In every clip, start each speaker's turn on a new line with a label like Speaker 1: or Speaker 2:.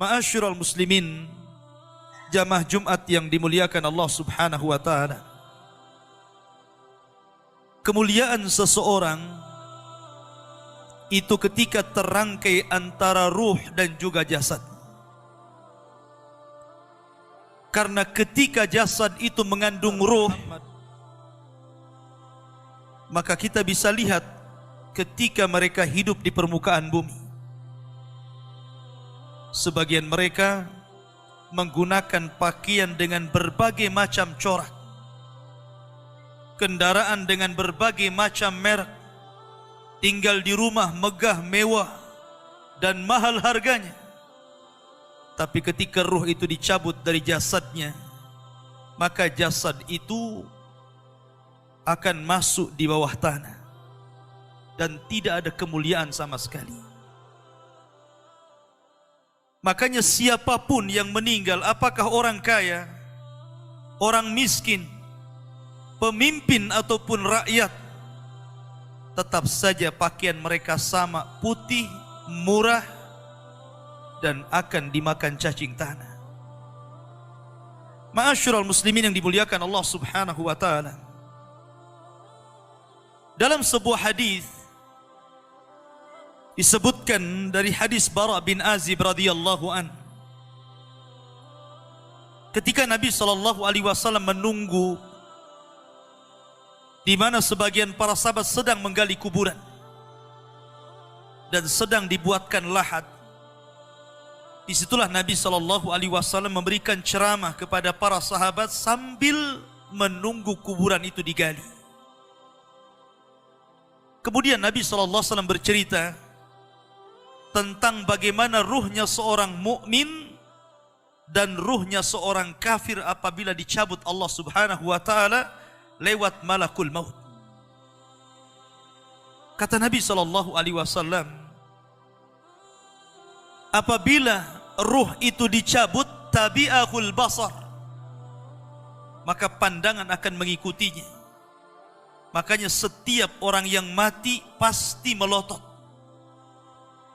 Speaker 1: Ma'asyiral muslimin, jamaah Jumat yang dimuliakan Allah Subhanahu wa taala. Kemuliaan seseorang itu ketika terangkai antara ruh dan juga jasad. Karena ketika jasad itu mengandung ruh, maka kita bisa lihat ketika mereka hidup di permukaan bumi. Sebagian mereka menggunakan pakaian dengan berbagai macam corak, kendaraan dengan berbagai macam merek, tinggal di rumah megah mewah dan mahal harganya. Tapi ketika ruh itu dicabut dari jasadnya, maka jasad itu akan masuk di bawah tanah dan tidak ada kemuliaan sama sekali. Makanya siapapun yang meninggal, apakah orang kaya, orang miskin, pemimpin ataupun rakyat, tetap saja pakaian mereka sama, putih, murah, dan akan dimakan cacing tanah. Ma'asyiral muslimin yang dimuliakan Allah Subhanahu wa taala. Dalam sebuah hadis disebutkan dari hadis Bara bin Azib radhiyallahu an, ketika Nabi SAW menunggu di mana sebagian para sahabat sedang menggali kuburan dan sedang dibuatkan lahat, disitulah Nabi SAW memberikan ceramah kepada para sahabat sambil menunggu kuburan itu digali. Kemudian Nabi SAW bercerita tentang bagaimana ruhnya seorang mukmin dan ruhnya seorang kafir apabila dicabut Allah Subhanahu wa taala lewat malakul maut. Kata Nabi SAW, apabila ruh itu dicabut, tabi'ahul basar, maka pandangan akan mengikutinya. Makanya setiap orang yang mati pasti melotot.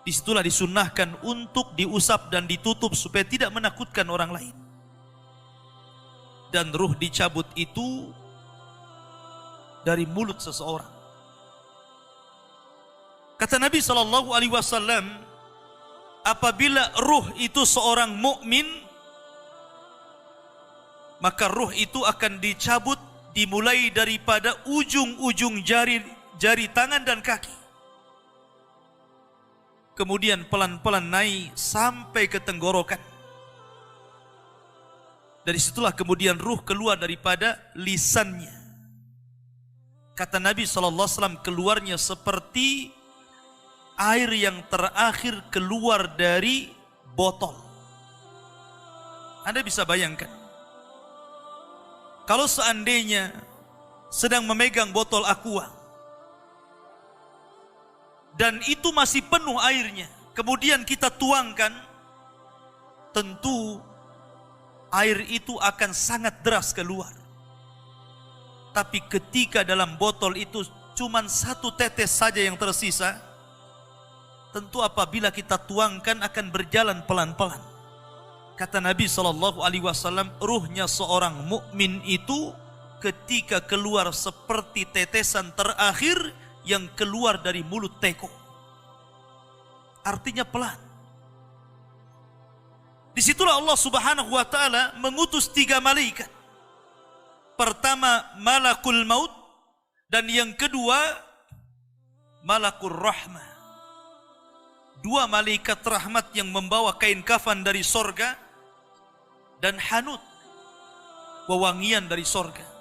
Speaker 1: Disitulah disunnahkan untuk diusap dan ditutup supaya tidak menakutkan orang lain. Dan ruh dicabut itu dari mulut seseorang. Kata Nabi SAW, apabila ruh itu seorang mukmin, maka ruh itu akan dicabut dimulai daripada ujung-ujung jari tangan dan kaki. Kemudian pelan-pelan naik sampai ke tenggorokan. Dari situlah kemudian ruh keluar daripada lisannya. Kata Nabi SAW, keluarnya seperti air yang terakhir keluar dari botol. Anda bisa bayangkan, kalau seandainya sedang memegang botol aqua dan itu masih penuh airnya, kemudian kita tuangkan, tentu air itu akan sangat deras keluar. Tapi ketika dalam botol itu cuma satu tetes saja yang tersisa, tentu apabila kita tuangkan akan berjalan pelan-pelan. Kata Nabi SAW, ruhnya seorang mukmin itu ketika keluar seperti tetesan terakhir yang keluar dari mulut teko. Artinya pelan. Disitulah Allah Subhanahu wa taala mengutus 3 malaikat. Pertama malakul maut, dan yang kedua malakul rahmah. 2 malaikat rahmat yang membawa kain kafan dari sorga dan hanut, wewangian dari sorga.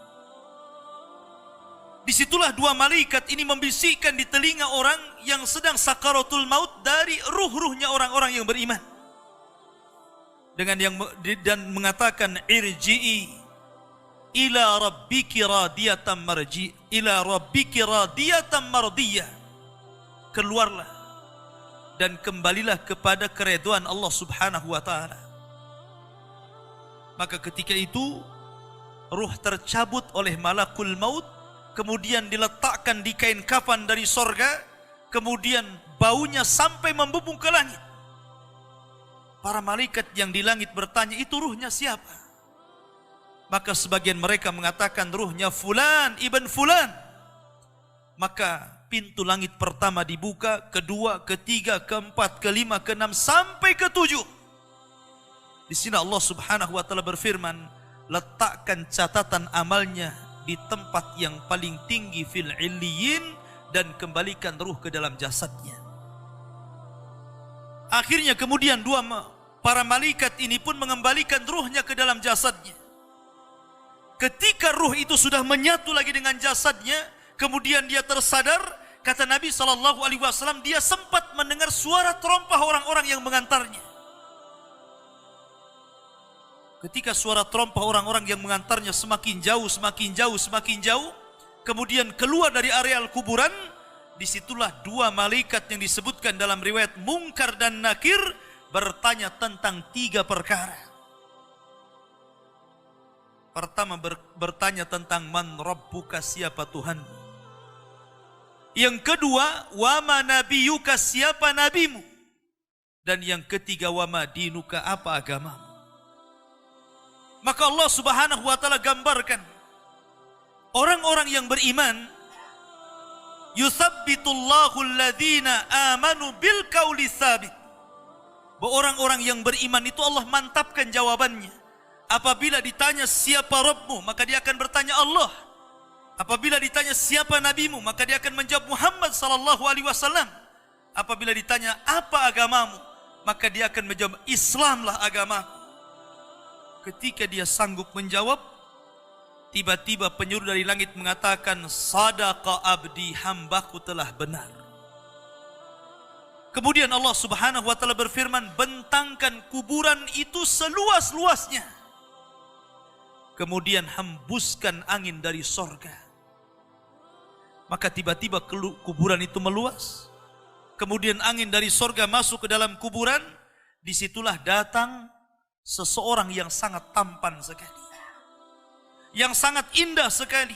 Speaker 1: Disitulah 2 malaikat ini membisikkan di telinga orang yang sedang sakaratul maut dari ruh-ruhnya orang-orang yang beriman. Dan mengatakan, irji'i ila rabbiki radiyatan marji, ila rabbiki radiyatan mardiyah. Keluarlah dan kembalilah kepada keridhaan Allah Subhanahu wa taala. Maka ketika itu ruh tercabut oleh malakul maut, kemudian diletakkan di kain kafan dari sorga, kemudian baunya sampai membubung ke langit. para malaikat yang di langit bertanya, itu ruhnya siapa? Maka sebagian mereka mengatakan ruhnya Fulan ibn Fulan. Maka pintu langit pertama dibuka, kedua, ketiga, keempat, kelima, keenam, sampai ketujuh. Di sini Allah Subhanahu wa taala berfirman, letakkan catatan amalnya di tempat yang paling tinggi fil illiyin dan kembalikan ruh ke dalam jasadnya. Akhirnya kemudian para malaikat ini pun mengembalikan ruhnya ke dalam jasadnya. Ketika ruh itu sudah menyatu lagi dengan jasadnya, kemudian dia tersadar, kata Nabi SAW, dia sempat mendengar suara terompah orang-orang yang mengantarnya. Ketika suara terompah orang-orang yang mengantarnya semakin jauh, semakin jauh, semakin jauh, kemudian keluar dari areal kuburan, disitulah dua malaikat yang disebutkan dalam riwayat Munkar dan Nakir bertanya tentang tiga perkara. Pertama bertanya tentang man rabbuka, siapa Tuhanmu. Yang kedua, wama nabiyuka, siapa nabimu. Dan yang ketiga, wama dinuka, apa agamamu. Maka Allah Subhanahu wa taala gambarkan orang-orang yang beriman, yuthabbitullahu alladhina amanu bil qauli tsabit. Orang-orang yang beriman itu Allah mantapkan jawabannya. Apabila ditanya siapa Rabbmu, maka dia akan bertanya Allah. Apabila ditanya siapa nabimu, maka dia akan menjawab Muhammad sallallahu alaihi wasallam. Apabila ditanya apa agamamu, maka dia akan menjawab Islamlah agamaku. Ketika dia sanggup menjawab, tiba-tiba penyuruh dari langit mengatakan, sadaqa abdi, hambaku telah benar. Kemudian Allah Subhanahu wa taala berfirman, bentangkan kuburan itu seluas-luasnya. Kemudian hembuskan angin dari sorga. Maka tiba-tiba kuburan itu meluas. Kemudian angin dari sorga masuk ke dalam kuburan. Disitulah datang seseorang yang sangat tampan sekali, yang sangat indah sekali,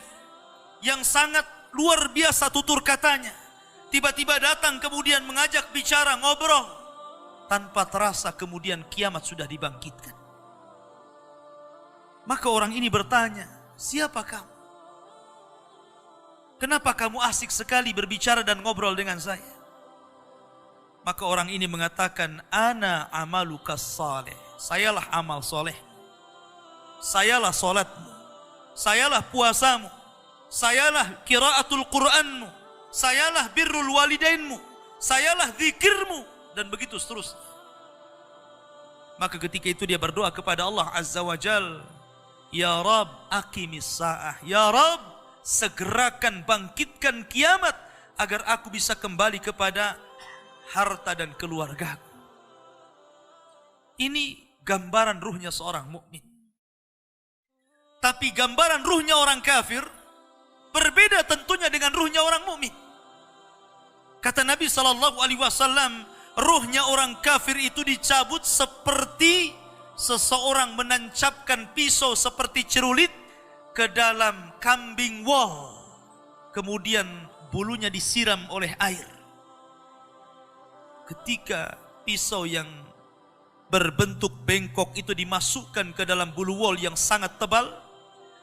Speaker 1: yang sangat luar biasa tutur katanya. Tiba-tiba datang kemudian mengajak bicara, ngobrol. Tanpa terasa kemudian kiamat sudah dibangkitkan. Maka orang ini bertanya, siapa kamu? Kenapa kamu asik sekali berbicara dan ngobrol dengan saya? Maka orang ini mengatakan, ana amalukas saleh. Sayalah amal soleh. Sayalah solatmu. Sayalah puasamu. Sayalah qiraatul Qur'anmu. Sayalah birrul walidainmu. Sayalah zikirmu. Dan begitu seterusnya. Maka ketika itu dia berdoa kepada Allah Azza wa Jal, ya Rabb aqimis sa'ah. Ya Rabb, segerakan bangkitkan kiamat agar aku bisa kembali kepada harta dan keluargaku. Ini gambaran ruhnya seorang mukmin. Tapi gambaran ruhnya orang kafir berbeda tentunya dengan ruhnya orang mukmin. Kata Nabi SAW, ruhnya orang kafir itu dicabut seperti seseorang menancapkan pisau seperti cerulit ke dalam kambing wol. Kemudian bulunya disiram oleh air. Ketika pisau yang berbentuk bengkok itu dimasukkan ke dalam bulu wol yang sangat tebal,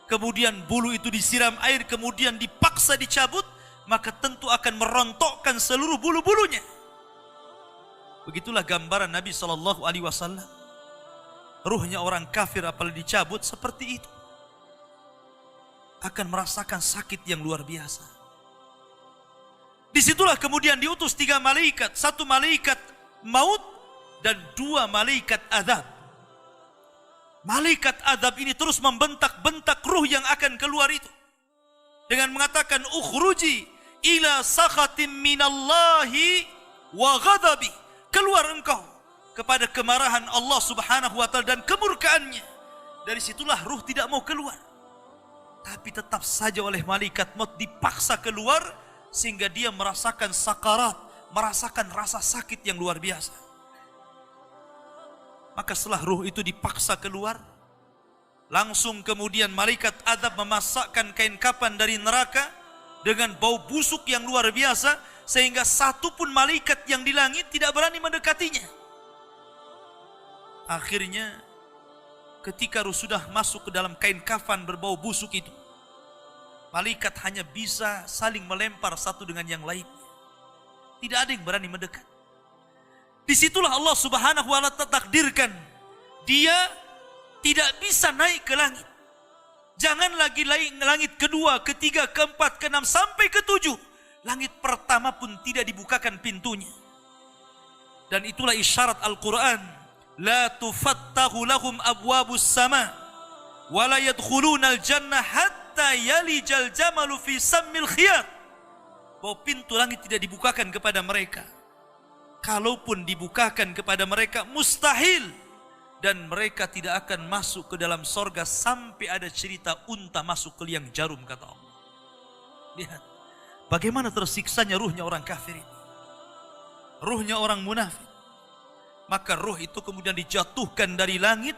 Speaker 1: kemudian bulu itu disiram air, kemudian dipaksa dicabut, maka tentu akan merontokkan seluruh bulu-bulunya. Begitulah gambaran Nabi SAW. Ruhnya orang kafir apalagi dicabut seperti itu, akan merasakan sakit yang luar biasa. Disitulah kemudian diutus 3 malaikat, 1 malaikat maut dan 2 malaikat azab. Malaikat azab ini terus membentak-bentak ruh yang akan keluar itu dengan mengatakan, ukhruji ila sakhatim minallahi wa ghadabi. Keluar engkau kepada kemarahan Allah Subhanahu wa taala dan kemurkaannya. Dari situlah ruh tidak mau keluar. Tapi tetap saja oleh malaikat maut dipaksa keluar sehingga dia merasakan sakarat, merasakan rasa sakit yang luar biasa. Maka setelah ruh itu dipaksa keluar, langsung kemudian malaikat azab memasakkan kain kapan dari neraka dengan bau busuk yang luar biasa, sehingga satu pun malaikat yang di langit tidak berani mendekatinya. Akhirnya ketika ruh sudah masuk ke dalam kain kafan berbau busuk itu, malaikat hanya bisa saling melempar satu dengan yang lain. Tidak ada yang berani mendekat. Disitulah Allah Subhanahu wa ta'ala takdirkan dia tidak bisa naik ke langit. Jangan lagi langit kedua, ketiga, keempat, keenam sampai ketujuh. Langit pertama pun tidak dibukakan pintunya. Dan itulah isyarat Al-Quran. La tufattahu lahum abwabus sama wa la yadkhulunal jannah hatta yalijal jamalu fi sammil khiyat. Bahwa pintu langit tidak dibukakan kepada mereka. Kalaupun dibukakan kepada mereka mustahil, dan mereka tidak akan masuk ke dalam sorga sampai ada cerita unta masuk ke liang jarum, kata Allah. Lihat bagaimana tersiksanya ruhnya orang kafir ini, ruhnya orang munafik. Maka ruh itu kemudian dijatuhkan dari langit,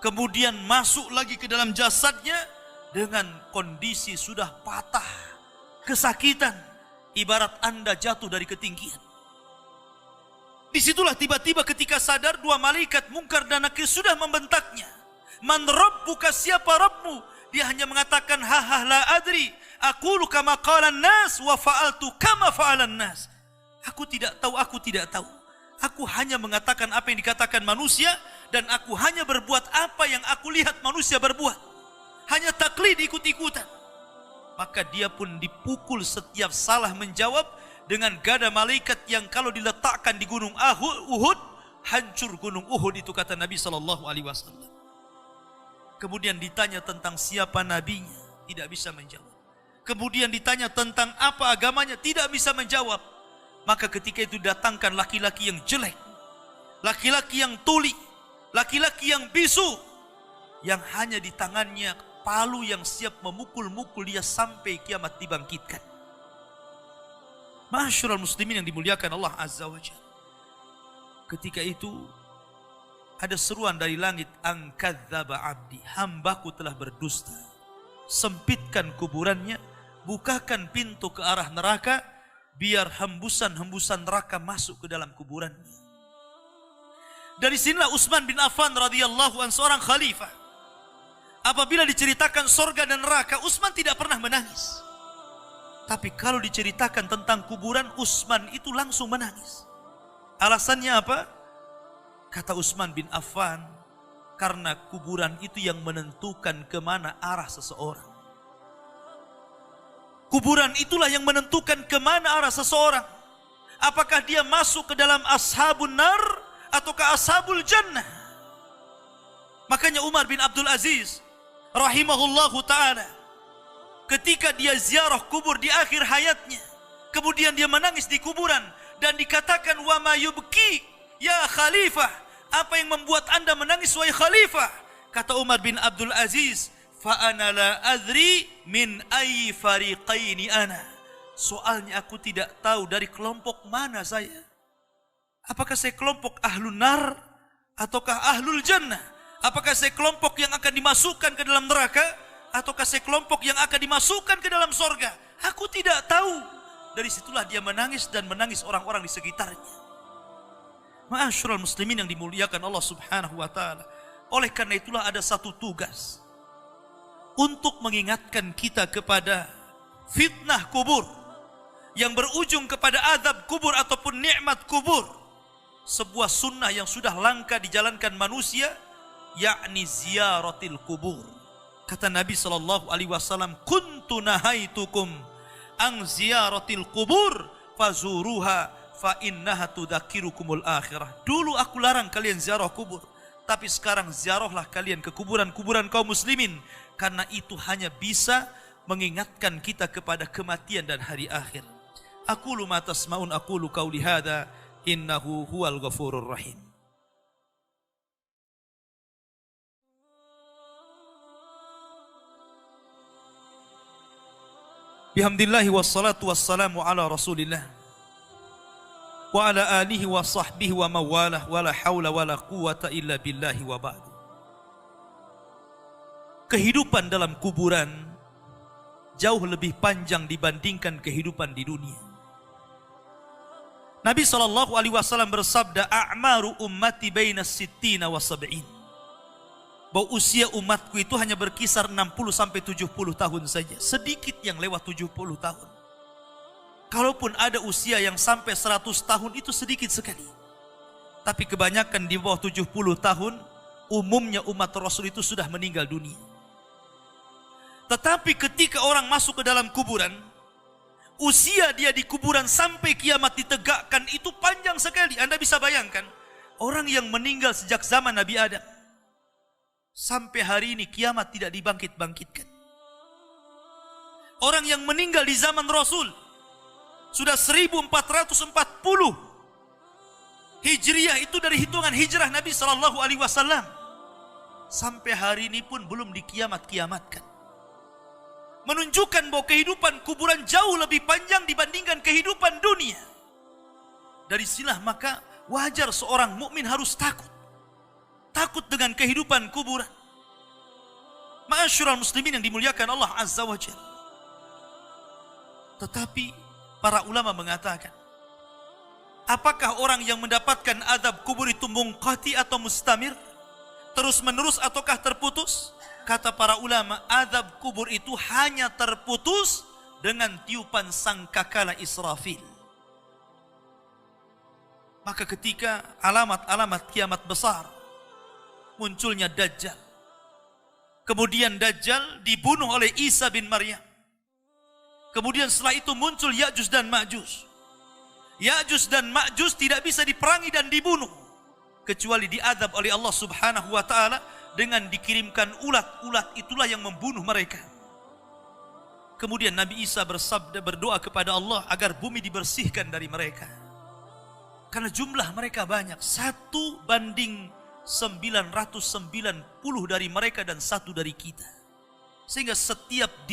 Speaker 1: kemudian masuk lagi ke dalam jasadnya dengan kondisi sudah patah, kesakitan, ibarat Anda jatuh dari ketinggian. Disitulah tiba-tiba ketika sadar, dua malaikat Munkar dan Nakir sudah membentaknya. Man rabbuka, siapa Rabbmu? Dia hanya mengatakan haha la adri, aqulu kama qala an-nas wa fa'altu kama fa'alan nas. Aku tidak tahu, aku tidak tahu. Aku hanya mengatakan apa yang dikatakan manusia, dan aku hanya berbuat apa yang aku lihat manusia berbuat. Hanya taklid, ikut-ikutan. Maka dia pun dipukul setiap salah menjawab dengan gada malaikat yang kalau diletakkan di gunung Uhud, hancur gunung Uhud itu, kata Nabi SAW. Kemudian ditanya tentang siapa nabinya, tidak bisa menjawab. Kemudian ditanya tentang apa agamanya, tidak bisa menjawab. Maka ketika itu datangkan laki-laki yang jelek, laki-laki yang tuli, laki-laki yang bisu, yang hanya di tangannya palu yang siap memukul-mukul dia sampai kiamat dibangkitkan. Ma'asyiral muslimin yang dimuliakan Allah Azza wa Jalla. Ketika itu ada seruan dari langit, angkadzaba abdi, hambaku telah berdusta. Sempitkan kuburannya, bukakan pintu ke arah neraka, biar hembusan-hembusan neraka masuk ke dalam kuburannya. Dari sinilah Utsman bin Affan radhiyallahu anhu, seorang khalifah, apabila diceritakan sorga dan neraka, Utsman tidak pernah menangis. Tapi kalau diceritakan tentang kuburan, Utsman itu langsung menangis. Alasannya apa? Kata Utsman bin Affan, karena kuburan itu yang menentukan kemana arah seseorang. Kuburan itulah yang menentukan kemana arah seseorang. Apakah dia masuk ke dalam ashabun nar ataukah ashabul jannah. Makanya Umar bin Abdul Aziz rahimahullahu ta'ala, ketika dia ziarah kubur di akhir hayatnya, kemudian dia menangis di kuburan, dan dikatakan wa ma yubki ya khalifah, apa yang membuat anda menangis wahai khalifah? Kata Umar bin Abdul Aziz, fa ana la adri min ayyi fariqaini ana. Soalnya aku tidak tahu dari kelompok mana saya. Apakah saya kelompok ahlun nar ataukah ahlul jannah? Apakah saya kelompok yang akan dimasukkan ke dalam neraka ataukah saya kelompok yang akan dimasukkan ke dalam sorga? Aku tidak tahu. Dari situlah dia menangis dan menangis orang-orang di sekitarnya. Ma'asyiral muslimin yang dimuliakan Allah Subhanahu wa ta'ala. Oleh karena itulah ada satu tugas untuk mengingatkan kita kepada fitnah kubur yang berujung kepada azab kubur ataupun nikmat kubur. Sebuah sunnah yang sudah langka dijalankan manusia, yakni ziyaratil kubur. Kata Nabi SAW, kuntu nahaitukum ang ziyaratil kubur fazuruha fa innaha tudzakirukumul akhirah. Dulu aku larang kalian ziarah kubur, tapi sekarang ziarahlah kalian ke kuburan-kuburan kaum muslimin, karena itu hanya bisa mengingatkan kita kepada kematian dan hari akhir. Aqulu ma tasma'un, aqulu qauli hadza, innahu huwal ghafurur rahim. Bihamdillahi wassalatu wassalamu ala rasulillah wa ala alihi wa sahbihi wa mawalah wa la hawla wa la quwata illa billahi wa ba'du. Kehidupan dalam kuburan jauh lebih panjang dibandingkan kehidupan di dunia. Nabi SAW bersabda, a'maru ummati baina sittina wa sab'in. Bahwa usia umatku itu hanya berkisar 60 sampai 70 tahun saja. Sedikit yang lewat 70 tahun. Kalaupun ada usia yang sampai 100 tahun itu sedikit sekali. Tapi kebanyakan di bawah 70 tahun, umumnya umat Rasul itu sudah meninggal dunia. Tetapi ketika orang masuk ke dalam kuburan, usia dia di kuburan sampai kiamat ditegakkan itu panjang sekali. Anda bisa bayangkan, orang yang meninggal sejak zaman Nabi Adam, sampai hari ini kiamat tidak dibangkit-bangkitkan. Orang yang meninggal di zaman Rasul, sudah 1440 Hijriyah, itu dari hitungan hijrah Nabi SAW. Sampai hari ini pun belum dikiamat-kiamatkan. Menunjukkan bahwa kehidupan kuburan jauh lebih panjang dibandingkan kehidupan dunia. Dari sinilah maka wajar seorang mukmin harus takut. Takut dengan kehidupan kuburan. Ma'asyiral muslimin yang dimuliakan Allah Azza wa Jalla. Tetapi para ulama mengatakan, apakah orang yang mendapatkan azab kubur itu munqati atau mustamir? Terus menerus ataukah terputus? Kata para ulama, azab kubur itu hanya terputus dengan tiupan sangkakala Israfil. Maka ketika alamat-alamat kiamat besar, munculnya Dajjal. Kemudian Dajjal dibunuh oleh Isa bin Maryam. Kemudian setelah itu muncul Ya'juj dan Ma'juj. Ya'juj dan Ma'juj tidak bisa diperangi dan dibunuh kecuali diadab oleh Allah Subhanahu wa taala dengan dikirimkan ulat-ulat, itulah yang membunuh mereka. Kemudian Nabi Isa bersabda, berdoa kepada Allah agar bumi dibersihkan dari mereka. Karena jumlah mereka banyak, 1:990 dari mereka dan 1 dari kita. Sehingga setiap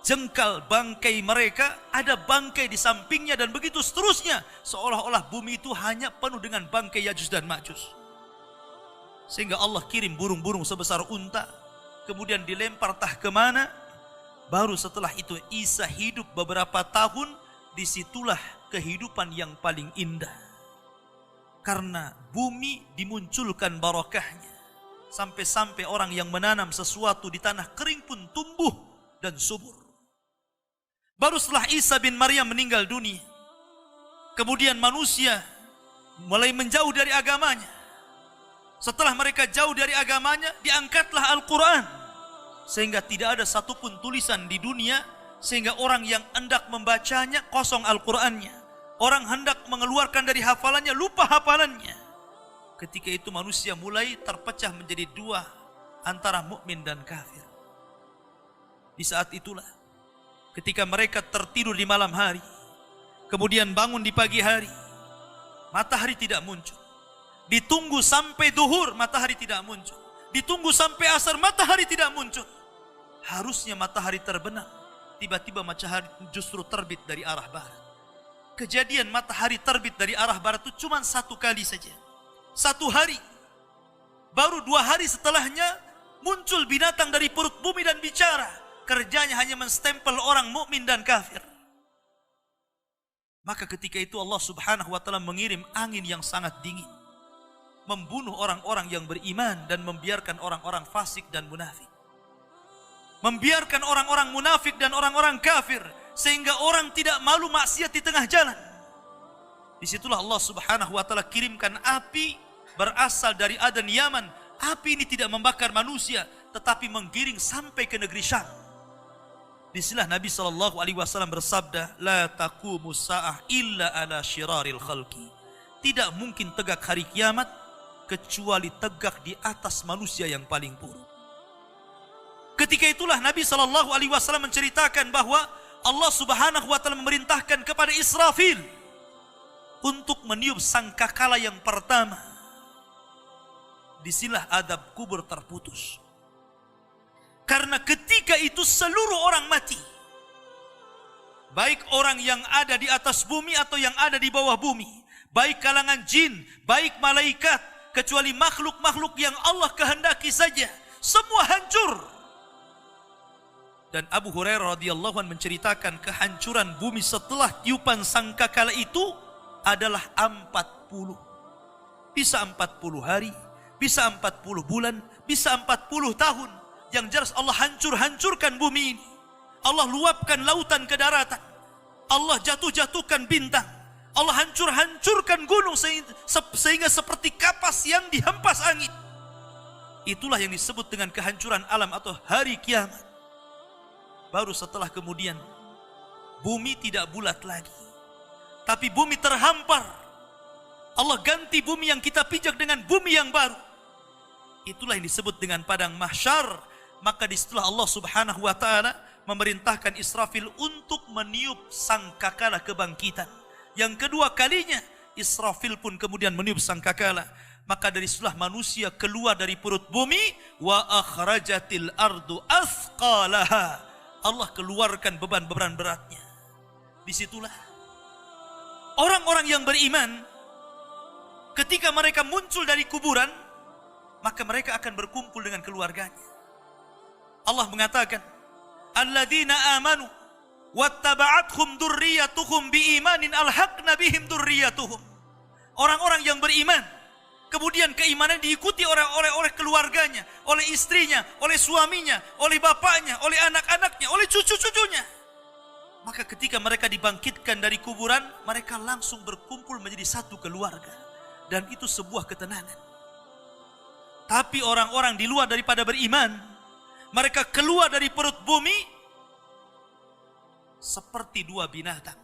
Speaker 1: jengkal bangkai mereka, ada bangkai di sampingnya dan begitu seterusnya. Seolah-olah bumi itu hanya penuh dengan bangkai Ya'juj dan Ma'juj. Sehingga Allah kirim burung-burung sebesar unta, kemudian dilempar entah kemana. Baru setelah itu Isa hidup beberapa tahun, disitulah kehidupan yang paling indah. Karena bumi dimunculkan barokahnya. Sampai-sampai orang yang menanam sesuatu di tanah kering pun tumbuh dan subur. Baru setelah Isa bin Maryam meninggal dunia, kemudian manusia mulai menjauh dari agamanya. Setelah mereka jauh dari agamanya, diangkatlah Al-Quran. Sehingga tidak ada satupun tulisan di dunia, sehingga orang yang hendak membacanya kosong Al-Qurannya. Orang hendak mengeluarkan dari hafalannya, lupa hafalannya. Ketika itu manusia mulai terpecah menjadi dua, antara mukmin dan kafir. Di saat itulah, ketika mereka tertidur di malam hari, kemudian bangun di pagi hari, matahari tidak muncul. Ditunggu sampai duhur, matahari tidak muncul. Ditunggu sampai asar, matahari tidak muncul. Harusnya matahari terbenam, tiba-tiba matahari justru terbit dari arah barat. Kejadian matahari terbit dari arah barat itu cuma 1 kali saja. 1 hari. Baru 2 hari setelahnya muncul binatang dari perut bumi dan bicara. Kerjanya hanya menstempel orang mukmin dan kafir. Maka ketika itu Allah Subhanahu wa taala mengirim angin yang sangat dingin, membunuh orang-orang yang beriman dan membiarkan orang-orang fasik dan munafik. Membiarkan orang-orang munafik dan orang-orang kafir, sehingga orang tidak malu maksiat di tengah jalan. Disitulah Allah Subhanahu wa taala kirimkan api berasal dari Aden Yaman. Api ini tidak membakar manusia, tetapi menggiring sampai ke negeri Syam. Disinilah Nabi SAW bersabda, la taqumu sa'ah illa ala syiraril khalqi. Tidak mungkin tegak hari kiamat kecuali tegak di atas manusia yang paling buruk. Ketika itulah Nabi SAW menceritakan bahwa Allah Subhanahu wa taala memerintahkan kepada Israfil untuk meniup sangkakala yang pertama. Disinilah adab kubur terputus. Karena ketika itu seluruh orang mati. Baik orang yang ada di atas bumi atau yang ada di bawah bumi. Baik kalangan jin, baik malaikat. Kecuali makhluk-makhluk yang Allah kehendaki saja. Semua hancur. Dan Abu Hurairah radhiyallahu anhu menceritakan kehancuran bumi setelah tiupan sangkakala itu adalah 40. Bisa 40 hari, bisa 40 bulan, bisa 40 tahun. Yang jelas Allah hancurkan bumi ini. Allah luapkan lautan ke daratan. Allah jatuhkan bintang. Allah hancurkan gunung sehingga seperti kapas yang dihempas angin. Itulah yang disebut dengan kehancuran alam atau hari kiamat. Baru setelah kemudian bumi tidak bulat lagi, tapi bumi terhampar. Allah ganti bumi yang kita pijak dengan bumi yang baru. Itulah yang disebut dengan padang mahsyar. Maka disitulah Allah Subhanahu wa taala memerintahkan Israfil untuk meniup sangkakala kebangkitan. Yang kedua kalinya Israfil pun kemudian meniup sangkakala. Maka dari situlah manusia keluar dari perut bumi. Wa akhrajatil ardu athqalaha. Allah keluarkan beban-beban beratnya. Disitulah orang-orang yang beriman, ketika mereka muncul dari kuburan, maka mereka akan berkumpul dengan keluarganya. Allah mengatakan, alladzina amanu wattaba'athum dzurriyyatuhum biimanin alhaqna bihim dzurriyyatuhum. Orang-orang yang beriman, kemudian keimanan diikuti oleh keluarganya, oleh istrinya, oleh suaminya, oleh bapaknya, oleh anak-anaknya, oleh cucu-cucunya. Maka ketika mereka dibangkitkan dari kuburan, mereka langsung berkumpul menjadi satu keluarga. Dan itu sebuah ketenangan. Tapi orang-orang di luar daripada beriman, mereka keluar dari perut bumi seperti dua binatang.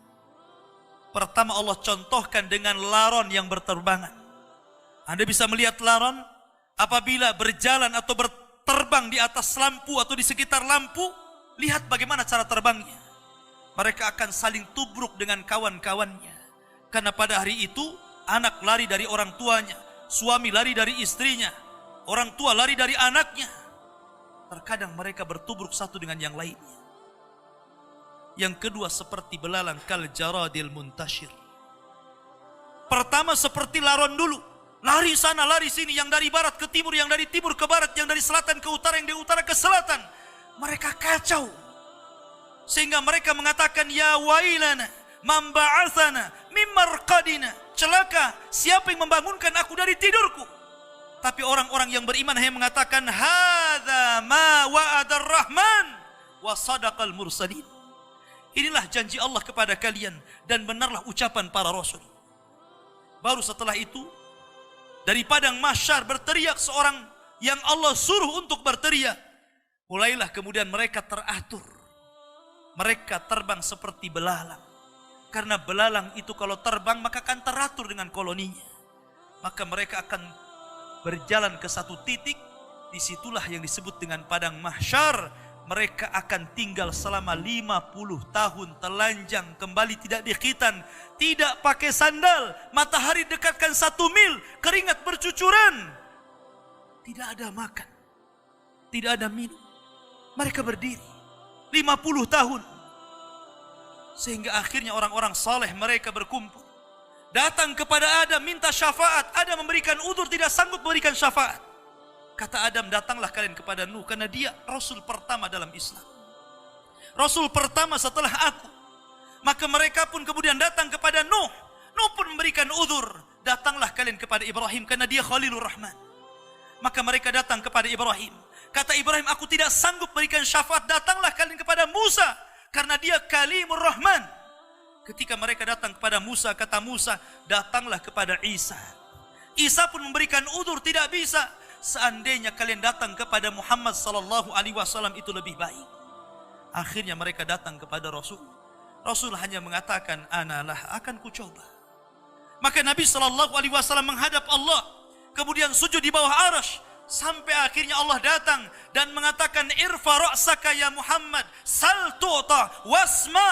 Speaker 1: Pertama Allah contohkan dengan laron yang berterbangan. Anda bisa melihat laron apabila berjalan atau berterbang di atas lampu atau di sekitar lampu. Lihat bagaimana cara terbangnya. Mereka akan saling tubruk dengan kawan-kawannya. Karena pada hari itu anak lari dari orang tuanya, suami lari dari istrinya, orang tua lari dari anaknya. Terkadang mereka bertubruk satu dengan yang lainnya. Yang kedua seperti belalang kal jaradil muntashir. Pertama seperti laron dulu, lari sana lari sini, yang dari barat ke timur, yang dari timur ke barat, yang dari selatan ke utara, yang dari utara ke selatan. Mereka kacau. Sehingga mereka mengatakan, ya wailana man ba'atsana mim marqadina. Celaka, siapa yang membangunkan aku dari tidurku? Tapi orang-orang yang beriman hanya mengatakan, hadza ma wa'adar rahman wa sadaqal mursalin. Inilah janji Allah kepada kalian dan benarlah ucapan para rasul. Baru setelah itu dari padang mahsyar berteriak seorang yang Allah suruh untuk berteriak. Mulailah kemudian mereka teratur. Mereka terbang seperti belalang. Karena belalang itu kalau terbang maka akan teratur dengan koloninya. Maka mereka akan berjalan ke satu titik. Disitulah yang disebut dengan padang mahsyar. Mereka akan tinggal selama 50 tahun telanjang, kembali tidak dikhitan, tidak pakai sandal, matahari dekatkan 1 mil, keringat bercucuran. Tidak ada makan, tidak ada minum. Mereka berdiri 50 tahun. Sehingga akhirnya orang-orang saleh mereka berkumpul. Datang kepada Adam minta syafaat. Adam memberikan udzur, tidak sanggup memberikan syafaat. Kata Adam, datanglah kalian kepada Nuh, karena dia Rasul pertama dalam Islam. Rasul pertama setelah aku. Maka mereka pun kemudian datang kepada Nuh. Nuh pun memberikan udzur. Datanglah kalian kepada Ibrahim, karena dia Khalilur Rahman. Maka mereka datang kepada Ibrahim. Kata Ibrahim, aku tidak sanggup memberikan syafaat. Datanglah kalian kepada Musa, karena dia Kalimur Rahman. Ketika mereka datang kepada Musa, kata Musa, datanglah kepada Isa. Isa pun memberikan udzur, tidak bisa. Seandainya kalian datang kepada Muhammad sallallahu alaihi wasallam itu lebih baik. Akhirnya mereka datang kepada Rasul. Rasul hanya mengatakan, analah, akan kucoba. Maka Nabi sallallahu alaihi wasallam menghadap Allah, kemudian sujud di bawah arasy, sampai akhirnya Allah datang dan mengatakan, irfa ra'saka ya Muhammad, sal tu'ta wasma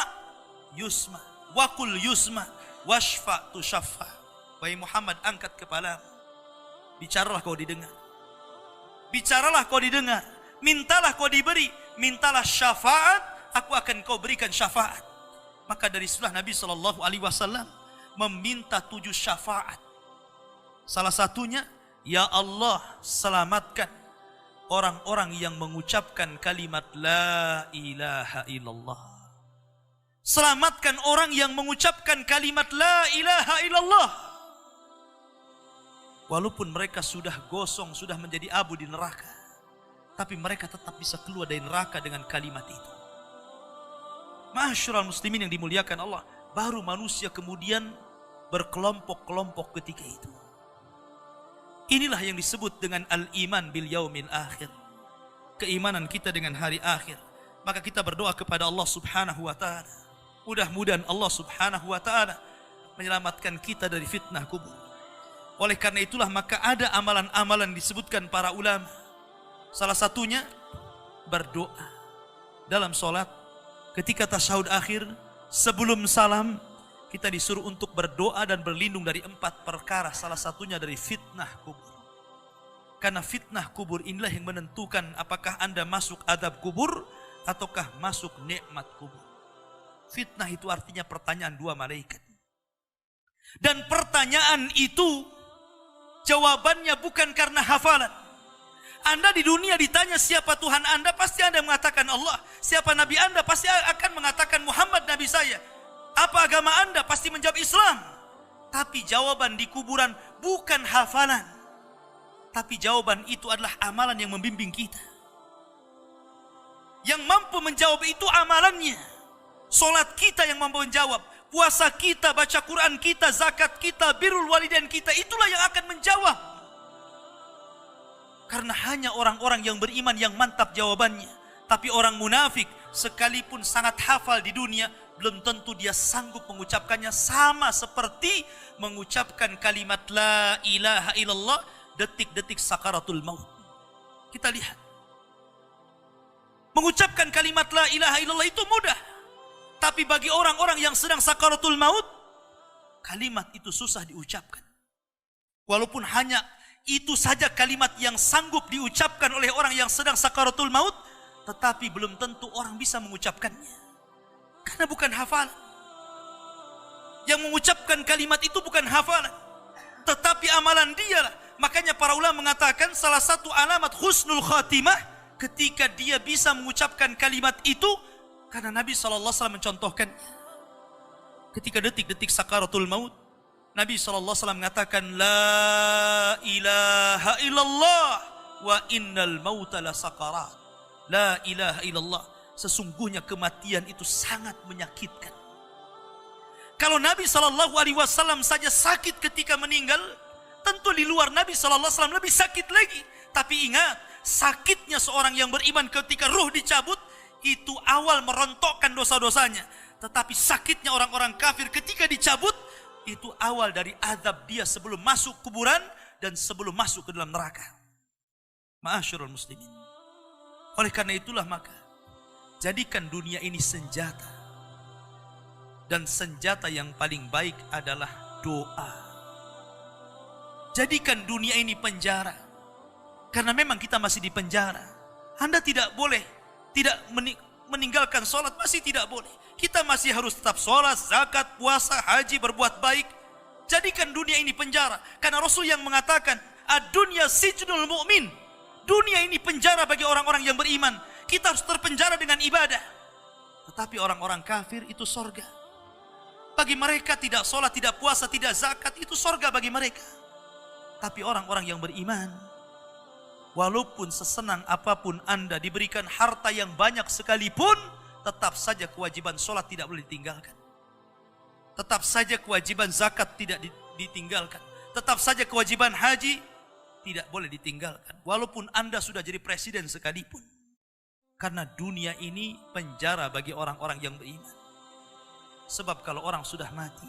Speaker 1: yusma wa qul yusma washfa tushaffa. Wahai Muhammad, angkat kepalamu, bicaralah kau didengar. Bicaralah kau didengar, mintalah kau diberi, mintalah syafaat, aku akan kau berikan syafaat. Maka dari situlah Nabi sallallahu alaihi wasallam meminta 7 syafaat. Salah satunya, ya Allah, selamatkan orang-orang yang mengucapkan kalimat la ilaha illallah. Selamatkan orang yang mengucapkan kalimat la ilaha illallah. Walaupun mereka sudah gosong, sudah menjadi abu di neraka, tapi mereka tetap bisa keluar dari neraka dengan kalimat itu. Ma'asyiral muslimin yang dimuliakan Allah, baru manusia kemudian berkelompok-kelompok ketika itu. Inilah yang disebut dengan al-iman bil yaumil akhir. Keimanan kita dengan hari akhir. Maka kita berdoa kepada Allah Subhanahu wa taala. Mudah-mudahan Allah Subhanahu wa taala menyelamatkan kita dari fitnah kubur. Oleh karena itulah maka ada amalan-amalan disebutkan para ulama. Salah satunya berdoa dalam sholat. Ketika tasyahud akhir, sebelum salam, kita disuruh untuk berdoa dan berlindung dari 4 perkara. Salah satunya dari fitnah kubur. Karena fitnah kubur inilah yang menentukan apakah Anda masuk adab kubur ataukah masuk nikmat kubur. Fitnah itu artinya pertanyaan 2 malaikat. Dan pertanyaan itu jawabannya bukan karena hafalan. Anda di dunia ditanya siapa Tuhan Anda, pasti Anda mengatakan Allah. Siapa Nabi Anda, pasti akan mengatakan Muhammad Nabi saya. Apa agama Anda, pasti menjawab Islam. Tapi jawaban di kuburan bukan hafalan. Tapi jawaban itu adalah amalan yang membimbing kita. Yang mampu menjawab itu amalannya. Solat kita yang mampu menjawab. Puasa kita, baca Quran kita, zakat kita, birrul walidain kita, itulah yang akan menjawab. Karena hanya orang-orang yang beriman yang mantap jawabannya. Tapi orang munafik sekalipun sangat hafal di dunia, belum tentu dia sanggup mengucapkannya, sama seperti mengucapkan kalimat la ilaha illallah detik-detik sakaratul maut. Kita lihat. Mengucapkan kalimat la ilaha illallah itu mudah. Tapi bagi orang-orang yang sedang sakaratul maut, kalimat itu susah diucapkan. Walaupun hanya itu saja kalimat yang sanggup diucapkan oleh orang yang sedang sakaratul maut, tetapi belum tentu orang bisa mengucapkannya. Karena bukan hafalan. Yang mengucapkan kalimat itu bukan hafalan, tetapi amalan dialah. Makanya para ulama mengatakan salah satu alamat husnul khatimah ketika dia bisa mengucapkan kalimat itu, karena Nabi SAW mencontohkan ketika detik-detik sakaratul maut, Nabi SAW mengatakan la ilaha illallah wa innal mauta la sakarat. La ilaha illallah, sesungguhnya kematian itu sangat menyakitkan. Kalau Nabi SAW saja sakit ketika meninggal, tentu di luar Nabi SAW lebih sakit lagi. Tapi ingat, sakitnya seorang yang beriman ketika ruh dicabut, itu awal merontokkan dosa-dosanya. Tetapi sakitnya orang-orang kafir ketika dicabut, itu awal dari azab dia sebelum masuk kuburan dan sebelum masuk ke dalam neraka. Ma'asyiral muslimin. Oleh karena itulah maka jadikan dunia ini senjata. Dan senjata yang paling baik adalah doa. Jadikan dunia ini penjara. Karena memang kita masih di penjara. Anda tidak boleh tidak meninggalkan sholat, masih tidak boleh. Kita masih harus tetap sholat, zakat, puasa, haji, berbuat baik. Jadikan dunia ini penjara. Karena Rasul yang mengatakan, ad-dunya sijnul mu'min. Dunia ini penjara bagi orang-orang yang beriman. Kita harus terpenjara dengan ibadah. Tetapi orang-orang kafir itu sorga. Bagi mereka tidak sholat, tidak puasa, tidak zakat, itu sorga bagi mereka. Tapi orang-orang yang beriman, walaupun sesenang apapun Anda diberikan harta yang banyak sekalipun, tetap saja kewajiban sholat tidak boleh ditinggalkan. Tetap saja kewajiban zakat tidak ditinggalkan. Tetap saja kewajiban haji tidak boleh ditinggalkan. Walaupun Anda sudah jadi presiden sekalipun. Karena dunia ini penjara bagi orang-orang yang beriman. Sebab kalau orang sudah mati,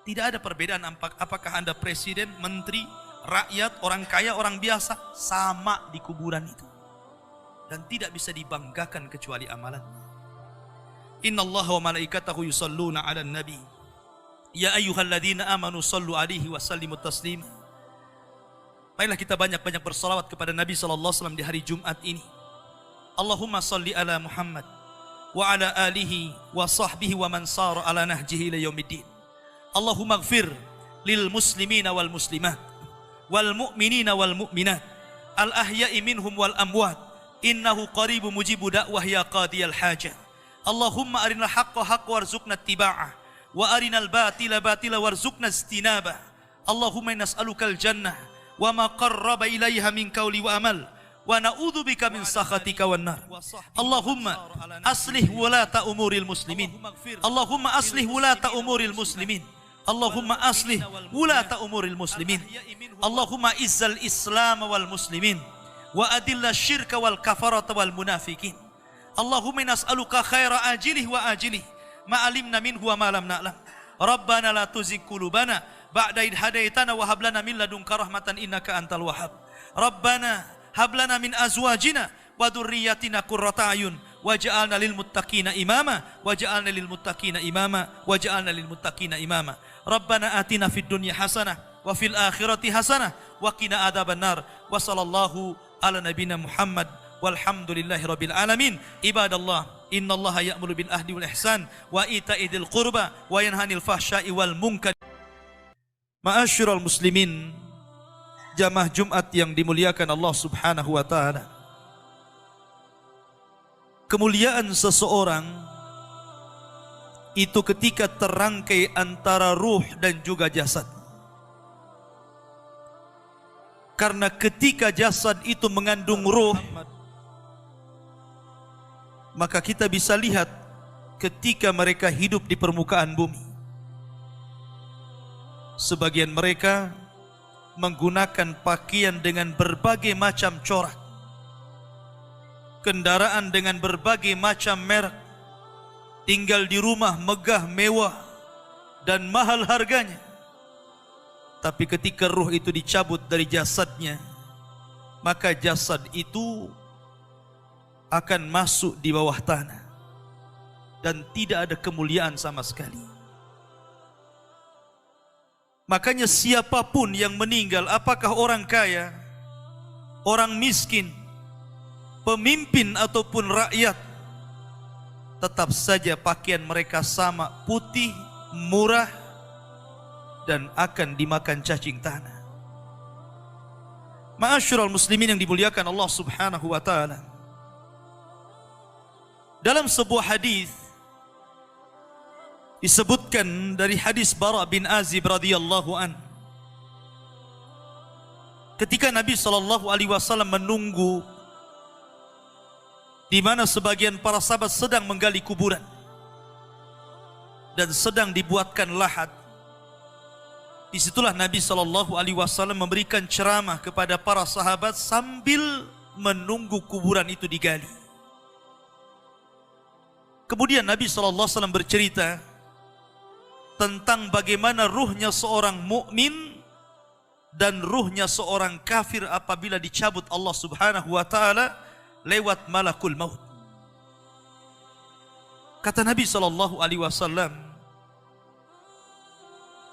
Speaker 1: tidak ada perbedaan apakah Anda presiden, menteri, rakyat, orang kaya, orang biasa, sama di kuburan itu. Dan tidak bisa dibanggakan kecuali amalannya. Inna Allah wa malaikatahu yusalluna ala nabi. Ya ayyuhalladzina amanu sallu alaihi wa sallimu taslima. Baiklah kita banyak-banyak bersalawat kepada Nabi SAW di hari Jumat ini. Allahumma salli ala Muhammad wa ala alihi wa sahbihi wa man sara ala nahjihi ila yaumiddin. Allahumma ighfir lil muslimina wal muslimat wal mu'minina wal mu'minat al ahya'i minhum wal amwat innahu qaribu mujibu da'wah ya qadiyal hajat. Allahumma arinal haqqa haqqa warzuqna ittiba'ah wa arinal batila batila warzuqna istinabah. Allahumma nas'alukal jannah wa ma qarraba ilaiha min qawli wa amal wa na'udzubika min sakhatika wan nar. Allahumma aslih wulata umuril muslimin. Allahumma aslih wulata umuril muslimin. Allahumma aslih wulata umuril muslimin. Allahumma izzal islam wal muslimin wa adilla syirka wal kafarata wal munafikin. Allahumma nas'aluka khaira ajilih wa ajilih ma alimna minhu wa ma lam na'lam. Rabbana la tuzigh qulubana ba'da idh hadaitana wa hab lana min ladunka rahmatan innaka antal wahhab. Rabbana hab lana min azwajina wa dhurriyyatina qurrata ayun waj'alna lil muttaqina imama waj'alna lil muttaqina imama waj'alna lil muttaqina imama. Rabbana atina fid dunya hasanah wa fil akhirati hasanah wa qina adzabannar. Wa sallallahu ala nabiyyina Muhammad walhamdulillahi rabbil alamin. Ibadallah, innallaha ya'muru bil ahdi wal ihsan wa ita'idil qurba wa yanhanil fahsya'i wal munkar. Ma'asyiral muslimin, jamaah Jumat yang dimuliakan Allah Subhanahu wa taala. Kemuliaan seseorang itu ketika terangkai antara ruh dan juga jasad. Karena ketika jasad itu mengandung ruh, maka kita bisa lihat ketika mereka hidup di permukaan bumi. Sebagian mereka menggunakan pakaian dengan berbagai macam corak, kendaraan dengan berbagai macam merek, tinggal di rumah megah mewah dan mahal harganya. Tapi ketika ruh itu dicabut dari jasadnya, maka jasad itu akan masuk di bawah tanah dan tidak ada kemuliaan sama sekali. Makanya siapapun yang meninggal, apakah orang kaya, orang miskin, pemimpin ataupun rakyat, tetap saja pakaian mereka sama, putih, murah, dan akan dimakan cacing tanah. Ma'asyiral muslimin yang dimuliakan Allah Subhanahu wa taala. Dalam sebuah hadis disebutkan dari hadis Bara bin Azib radhiyallahu an, ketika Nabi SAW menunggu di mana sebagian para sahabat sedang menggali kuburan dan sedang dibuatkan lahat, disitulah Nabi SAW memberikan ceramah kepada para sahabat sambil menunggu kuburan itu digali. Kemudian Nabi SAW bercerita tentang bagaimana ruhnya seorang mukmin dan ruhnya seorang kafir apabila dicabut Allah Subhanahu wa taala lewat malakul maut. Kata Nabi SAW,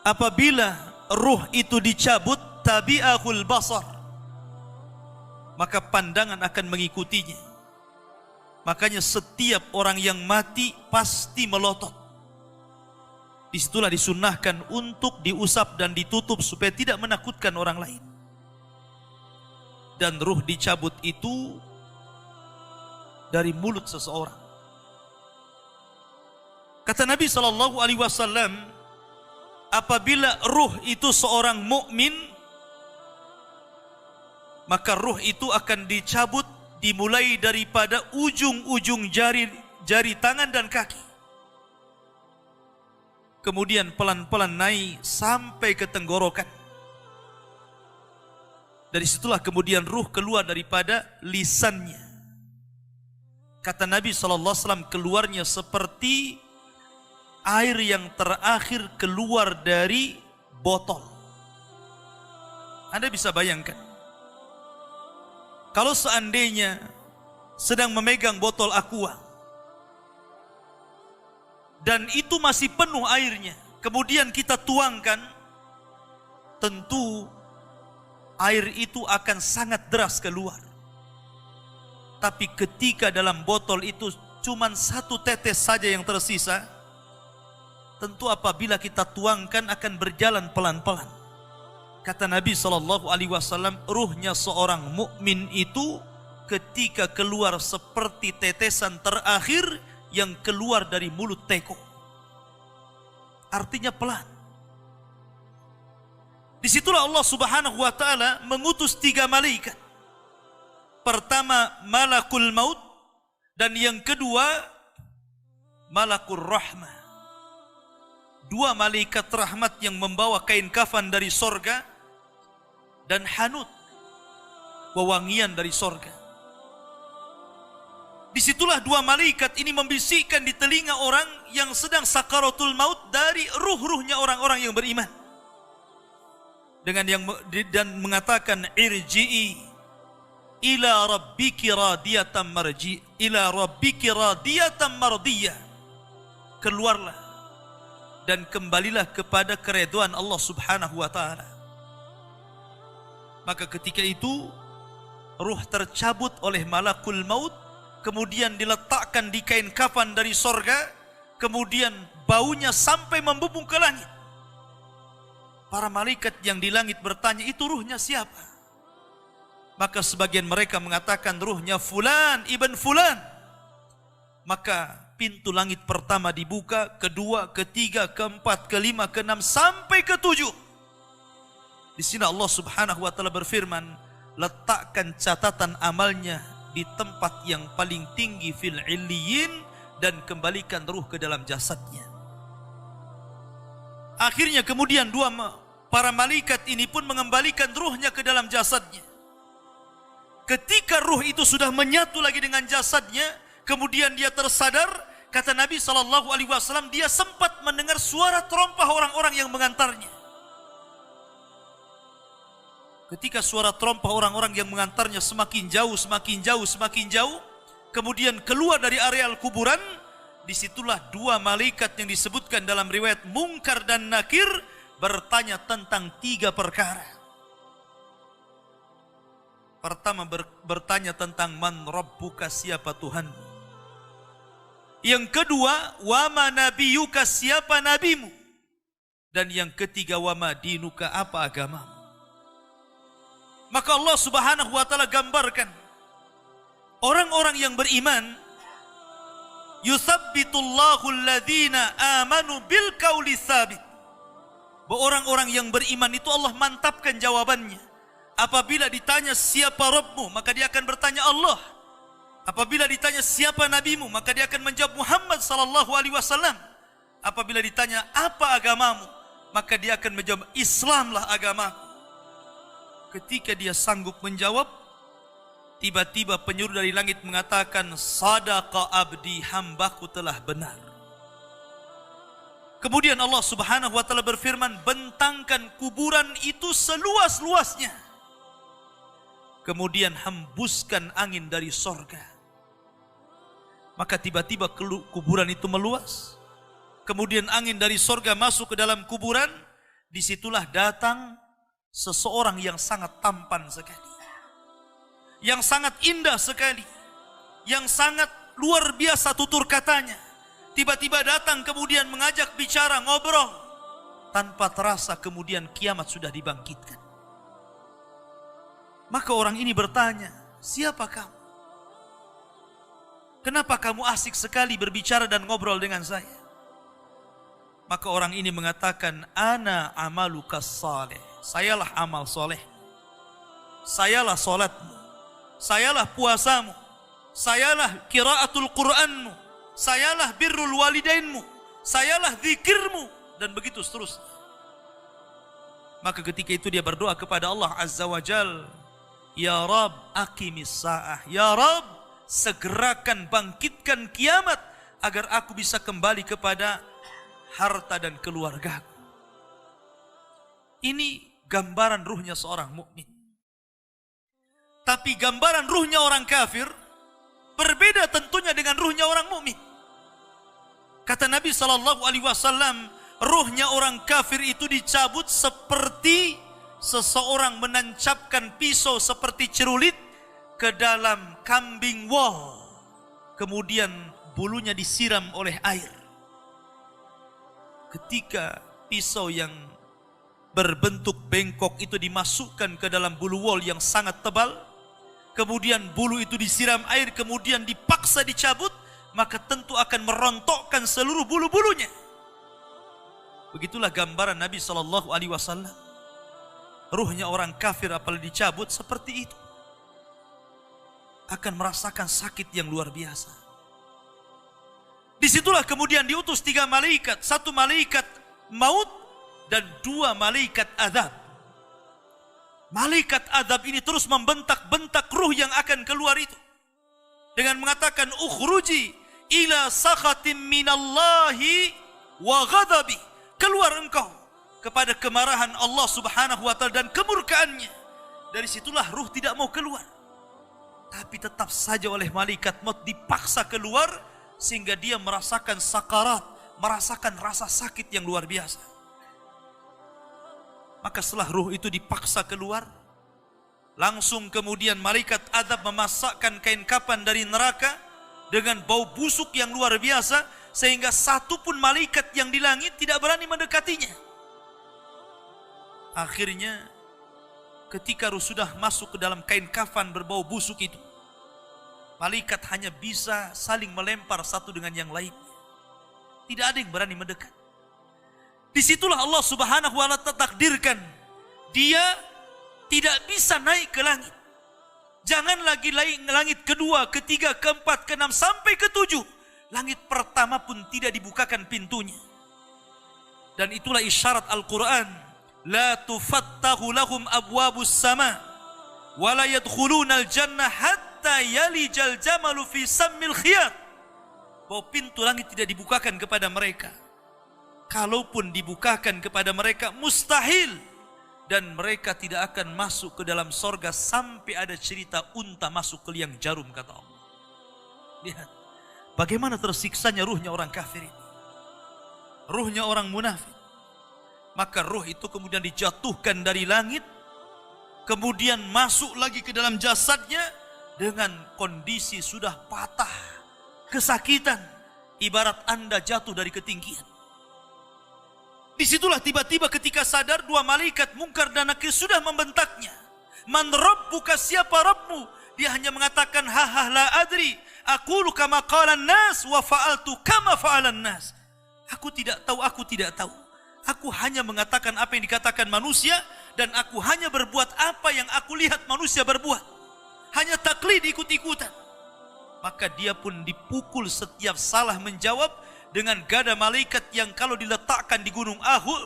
Speaker 1: apabila ruh itu dicabut, tabi'ahul basar, maka pandangan akan mengikutinya. Makanya setiap orang yang mati pasti melotot. Disitulah disunnahkan untuk diusap dan ditutup supaya tidak menakutkan orang lain. Dan ruh dicabut itu dari mulut seseorang. Kata Nabi SAW, apabila ruh itu seorang mukmin, maka ruh itu akan dicabut dimulai daripada ujung-ujung jari tangan dan kaki. Kemudian pelan-pelan naik sampai ke tenggorokan. Dari situlah kemudian ruh keluar daripada lisannya. Kata Nabi SAW, keluarnya seperti air yang terakhir keluar dari botol. Anda bisa bayangkan, kalau seandainya sedang memegang botol aqua dan itu masih penuh airnya, kemudian kita tuangkan, tentu air itu akan sangat deras keluar. Tapi ketika dalam botol itu cuma satu tetes saja yang tersisa, tentu apabila kita tuangkan akan berjalan pelan-pelan. Kata Nabi SAW, ruhnya seorang mukmin itu ketika keluar seperti tetesan terakhir, yang keluar dari mulut teko. Artinya pelan. Disitulah Allah Subhanahu wa ta'ala mengutus 3 malaikat. Pertama malakul maut, dan yang kedua malakul rahmah. 2 malaikat rahmat yang membawa kain kafan dari sorga, dan hanut, wewangian dari sorga. Disitulah 2 malaikat ini membisikkan di telinga orang yang sedang sakaratul maut dari ruh-ruhnya orang-orang yang beriman. Dan mengatakan irji'i ila rabbiki radiyatan marji, ila rabbiki radiyatan mardiyah. Keluarlah dan kembalilah kepada keridhaan Allah Subhanahu wa ta'ala. Maka ketika itu ruh tercabut oleh malakul maut, kemudian diletakkan di kain kafan dari sorga, kemudian baunya sampai membubung ke langit. Para malaikat yang di langit bertanya, itu ruhnya siapa? Maka sebagian mereka mengatakan ruhnya fulan ibn fulan. Maka pintu langit pertama dibuka, kedua, ketiga, keempat, kelima, keenam, sampai ke-7. Di sini Allah Subhanahu wa ta'ala berfirman, letakkan catatan amalnya di tempat yang paling tinggi fil illiyin, dan kembalikan ruh ke dalam jasadnya. Akhirnya kemudian para malaikat ini pun mengembalikan ruhnya ke dalam jasadnya. Ketika ruh itu sudah menyatu lagi dengan jasadnya, kemudian dia tersadar. Kata Nabi SAW, dia sempat mendengar suara terompah orang-orang yang mengantarnya. Ketika suara terompah orang-orang yang mengantarnya semakin jauh, semakin jauh, semakin jauh, kemudian keluar dari areal kuburan, disitulah 2 malaikat yang disebutkan dalam riwayat Munkar dan Nakir bertanya tentang 3 perkara. Pertama bertanya tentang man rabbuka, siapa Tuhanmu. Yang kedua, wama nabiyuka, siapa nabimu. Dan yang ketiga, wama dinuka, apa agamamu. Maka Allah Subhanahu wa ta'ala gambarkan orang-orang yang beriman, yuthabbitullahu alladhina amanu bil qauli tsabit. Orang-orang yang beriman itu Allah mantapkan jawabannya. Apabila ditanya siapa Rabbmu, maka dia akan bertanya Allah. Apabila ditanya siapa nabimu, maka dia akan menjawab Muhammad sallallahu alaihi wasallam. Apabila ditanya apa agamamu, maka dia akan menjawab Islamlah agamaku. Ketika dia sanggup menjawab, tiba-tiba penyuruh dari langit mengatakan, sadaqa abdi, hambaku telah benar. Kemudian Allah Subhanahu wa ta'ala berfirman, bentangkan kuburan itu seluas-luasnya. Kemudian hembuskan angin dari sorga. Maka tiba-tiba kuburan itu meluas. Kemudian angin dari sorga masuk ke dalam kuburan. Disitulah datang seseorang yang sangat tampan sekali, yang sangat indah sekali, yang sangat luar biasa tutur katanya. Tiba-tiba datang kemudian mengajak bicara, ngobrol. Tanpa terasa kemudian kiamat sudah dibangkitkan. Maka orang ini bertanya, siapa kamu? Kenapa kamu asik sekali berbicara dan ngobrol dengan saya? Maka orang ini mengatakan, ana amaluka saleh. Sayalah amal soleh. Sayalah solatmu. Sayalah puasamu. Sayalah kiraatul Qur'anmu. Sayalah birrul walidainmu. Sayalah zikirmu. Dan begitu seterusnya. Maka ketika itu dia berdoa kepada Allah Azza wa Jal. Ya Rab, aqimis sa'ah. Ya Rab, segerakan bangkitkan kiamat. Agar aku bisa kembali kepada harta dan keluargaku. Ini gambaran ruhnya seorang mukmin. Tapi gambaran ruhnya orang kafir berbeda tentunya dengan ruhnya orang mukmin. Kata Nabi SAW, ruhnya orang kafir itu dicabut seperti seseorang menancapkan pisau seperti cerulit ke dalam kambing wol. Kemudian bulunya disiram oleh air. Ketika pisau yang berbentuk bengkok itu dimasukkan ke dalam bulu wol yang sangat tebal, kemudian bulu itu disiram air, kemudian dipaksa dicabut, maka tentu akan merontokkan seluruh bulu-bulunya. Begitulah gambaran Nabi SAW. Ruhnya orang kafir apalagi dicabut seperti itu, akan merasakan sakit yang luar biasa. Disitulah kemudian diutus 3 malaikat, 1 malaikat maut dan 2 malaikat azab. Malaikat azab ini terus membentak-bentak ruh yang akan keluar itu dengan mengatakan, ukhruji ila sakhatim minallahi wa ghadabi, keluar engkau kepada kemarahan Allah Subhanahu wa taala dan kemurkaannya. Dari situlah ruh tidak mau keluar, tapi tetap saja oleh malaikat maut dipaksa keluar, sehingga dia merasakan sakarat, merasakan rasa sakit yang luar biasa. Maka setelah ruh itu dipaksa keluar, langsung kemudian malaikat azab memasakkan kain kafan dari neraka dengan bau busuk yang luar biasa, sehingga satu pun malaikat yang di langit tidak berani mendekatinya. Akhirnya ketika ruh sudah masuk ke dalam kain kafan berbau busuk itu, malaikat hanya bisa saling melempar satu dengan yang lain. Tidak ada yang berani mendekat. Disitulah Allah Subhanahu wa ta'ala takdirkan dia tidak bisa naik ke langit. Jangan lagi langit kedua, ketiga, keempat, keenam, sampai ketujuh. Langit pertama pun tidak dibukakan pintunya. Dan itulah isyarat Al-Quran. La tufattahu lahum abwabus sama wa la yadkhuluna al-jannah hatta yalijal jamalu fi sammil khiyat. Bahwa pintu langit tidak dibukakan kepada mereka. Kalaupun dibukakan kepada mereka, mustahil. Dan mereka tidak akan masuk ke dalam sorga sampai ada cerita unta masuk ke liang jarum, kata Allah. Lihat bagaimana tersiksanya ruhnya orang kafir ini, ruhnya orang munafik. Maka ruh itu kemudian dijatuhkan dari langit, kemudian masuk lagi ke dalam jasadnya dengan kondisi sudah patah, kesakitan, ibarat Anda jatuh dari ketinggian. Disitulah tiba-tiba ketika sadar, 2 malaikat Munkar dan Nakir sudah membentaknya. Man rabbuka, siapa Rabbmu? Dia hanya mengatakan, ha la adri, aqulu kama qalan nas wa fa'altu kama fa'alan nas. Aku tidak tahu, aku tidak tahu. Aku hanya mengatakan apa yang dikatakan manusia, dan aku hanya berbuat apa yang aku lihat manusia berbuat. Hanya taklid, ikut-ikutan. Maka dia pun dipukul setiap salah menjawab dengan gada malaikat yang kalau diletakkan di gunung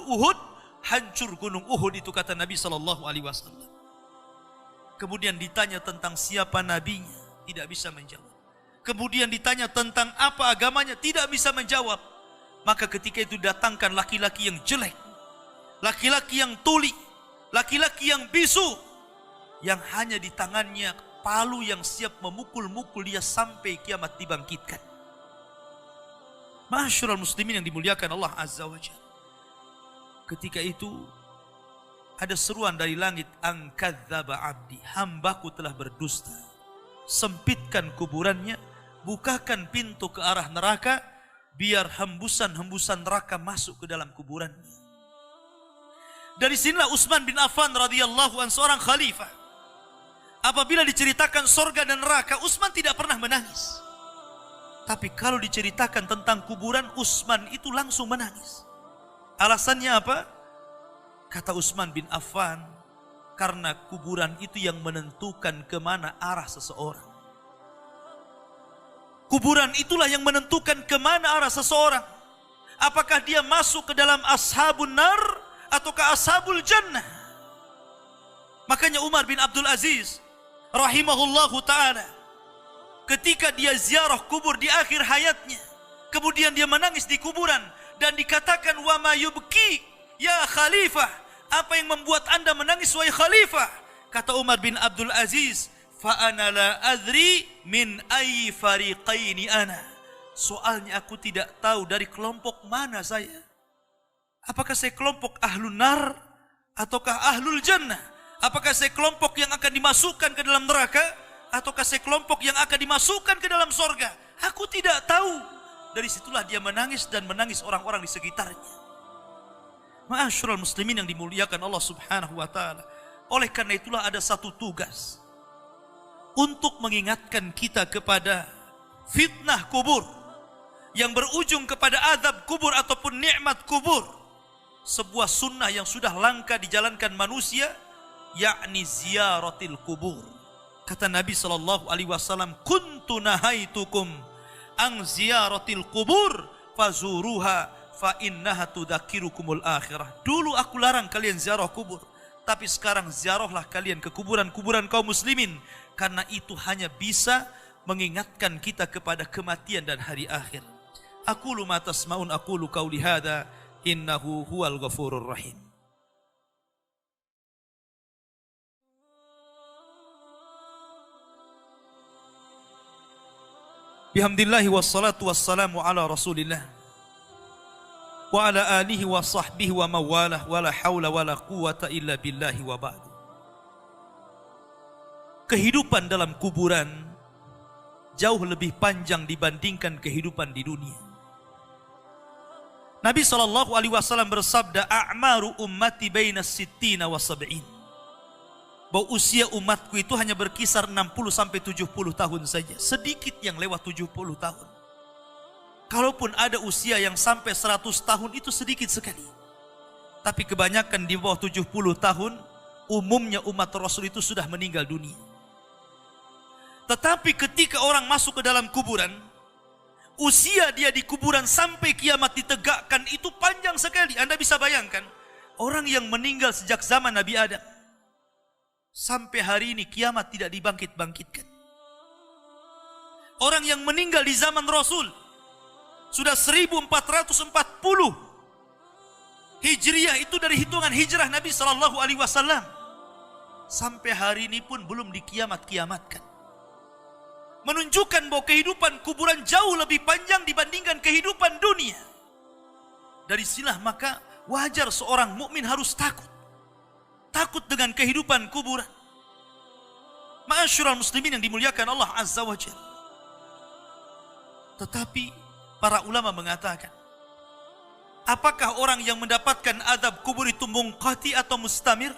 Speaker 1: Uhud, hancur gunung Uhud itu, kata Nabi SAW. Kemudian ditanya tentang siapa nabinya, tidak bisa menjawab. Kemudian ditanya tentang apa agamanya, tidak bisa menjawab. Maka ketika itu datangkan laki-laki yang jelek, laki-laki yang tuli, laki-laki yang bisu, yang hanya di tangannya palu yang siap memukul-mukul dia sampai kiamat dibangkitkan. Ma'asyiral muslimin yang dimuliakan Allah Azza wa Jalla. Ketika itu ada seruan dari langit, an kadzdzaba abdi, hambaku telah berdusta. Sempitkan kuburannya, bukakan pintu ke arah neraka, biar hembusan-hembusan neraka masuk ke dalam kuburannya. Dari sinilah Utsman bin Affan radhiyallahu anhu, seorang khalifah, apabila diceritakan sorga dan neraka, Utsman tidak pernah menangis. Tapi kalau diceritakan tentang kuburan, Utsman itu langsung menangis. Alasannya apa? Kata Utsman bin Affan, karena kuburan itu yang menentukan kemana arah seseorang. Kuburan itulah yang menentukan kemana arah seseorang. Apakah dia masuk ke dalam ashabun nar ataukah ashabul jannah. Makanya Umar bin Abdul Aziz rahimahullahu ta'ala, ketika dia ziarah kubur di akhir hayatnya, kemudian dia menangis di kuburan dan dikatakan, wa ma yubki ya khalifah, apa yang membuat anda menangis wahai khalifah? Kata Umar bin Abdul Aziz, fa ana la adri min ayyi fariqaini ana, soalnya aku tidak tahu dari kelompok mana saya. Apakah saya kelompok ahlun nar ataukah ahlul jannah? Apakah saya kelompok yang akan dimasukkan ke dalam neraka ataukah saya kelompok yang akan dimasukkan ke dalam sorga? Aku tidak tahu. Dari situlah dia menangis dan menangis orang-orang di sekitarnya. Ma'asyiral muslimin yang dimuliakan Allah Subhanahu wa ta'ala. Oleh karena itulah ada satu tugas untuk mengingatkan kita kepada fitnah kubur yang berujung kepada azab kubur ataupun nikmat kubur, sebuah sunnah yang sudah langka dijalankan manusia, yakni ziyaratil kubur. Kata Nabi SAW, kuntu nahaitukum ang ziyaratil kubur fazuruha fa innaha tudzakirukumul akhirah. Dulu aku larang kalian ziarah kubur, tapi sekarang ziarahlah kalian ke kuburan-kuburan kaum muslimin, karena itu hanya bisa mengingatkan kita kepada kematian dan hari akhir. Aqulu ma tasma'un, aqulu qauli hadza, innahu huwal ghafurur rahim. Bihamdillahi wassalatu wassalamu ala rasulillah wa ala alihi wa sahbihi wa mawalah wa la hawla wa la quwata illa billahi wa ba'du. Kehidupan dalam kuburan jauh lebih panjang dibandingkan kehidupan di dunia. Nabi SAW bersabda, a'maru ummati baina sittina wa sab'in, bahwa usia umatku itu hanya berkisar 60-70 tahun saja. Sedikit yang lewat 70 tahun. Kalaupun ada usia yang sampai 100 tahun, itu sedikit sekali. Tapi kebanyakan di bawah 70 tahun, umumnya umat Rasul itu sudah meninggal dunia. Tetapi ketika orang masuk ke dalam kuburan, usia dia di kuburan sampai kiamat ditegakkan itu panjang sekali. Anda bisa bayangkan, orang yang meninggal sejak zaman Nabi Adam sampai hari ini kiamat tidak dibangkit-bangkitkan. Orang yang meninggal di zaman Rasul sudah 1440 Hijriah, itu dari hitungan hijrah Nabi SAW, sampai hari ini pun belum dikiamat-kiamatkan. Menunjukkan bahwa kehidupan kuburan jauh lebih panjang dibandingkan kehidupan dunia. Dari sinilah maka wajar seorang mukmin harus takut. Takut dengan kehidupan kuburan. Ma'asyiral muslimin yang dimuliakan Allah Azza wa Jalla. Tetapi para ulama mengatakan, apakah orang yang mendapatkan azab kubur itu munqati atau mustamir?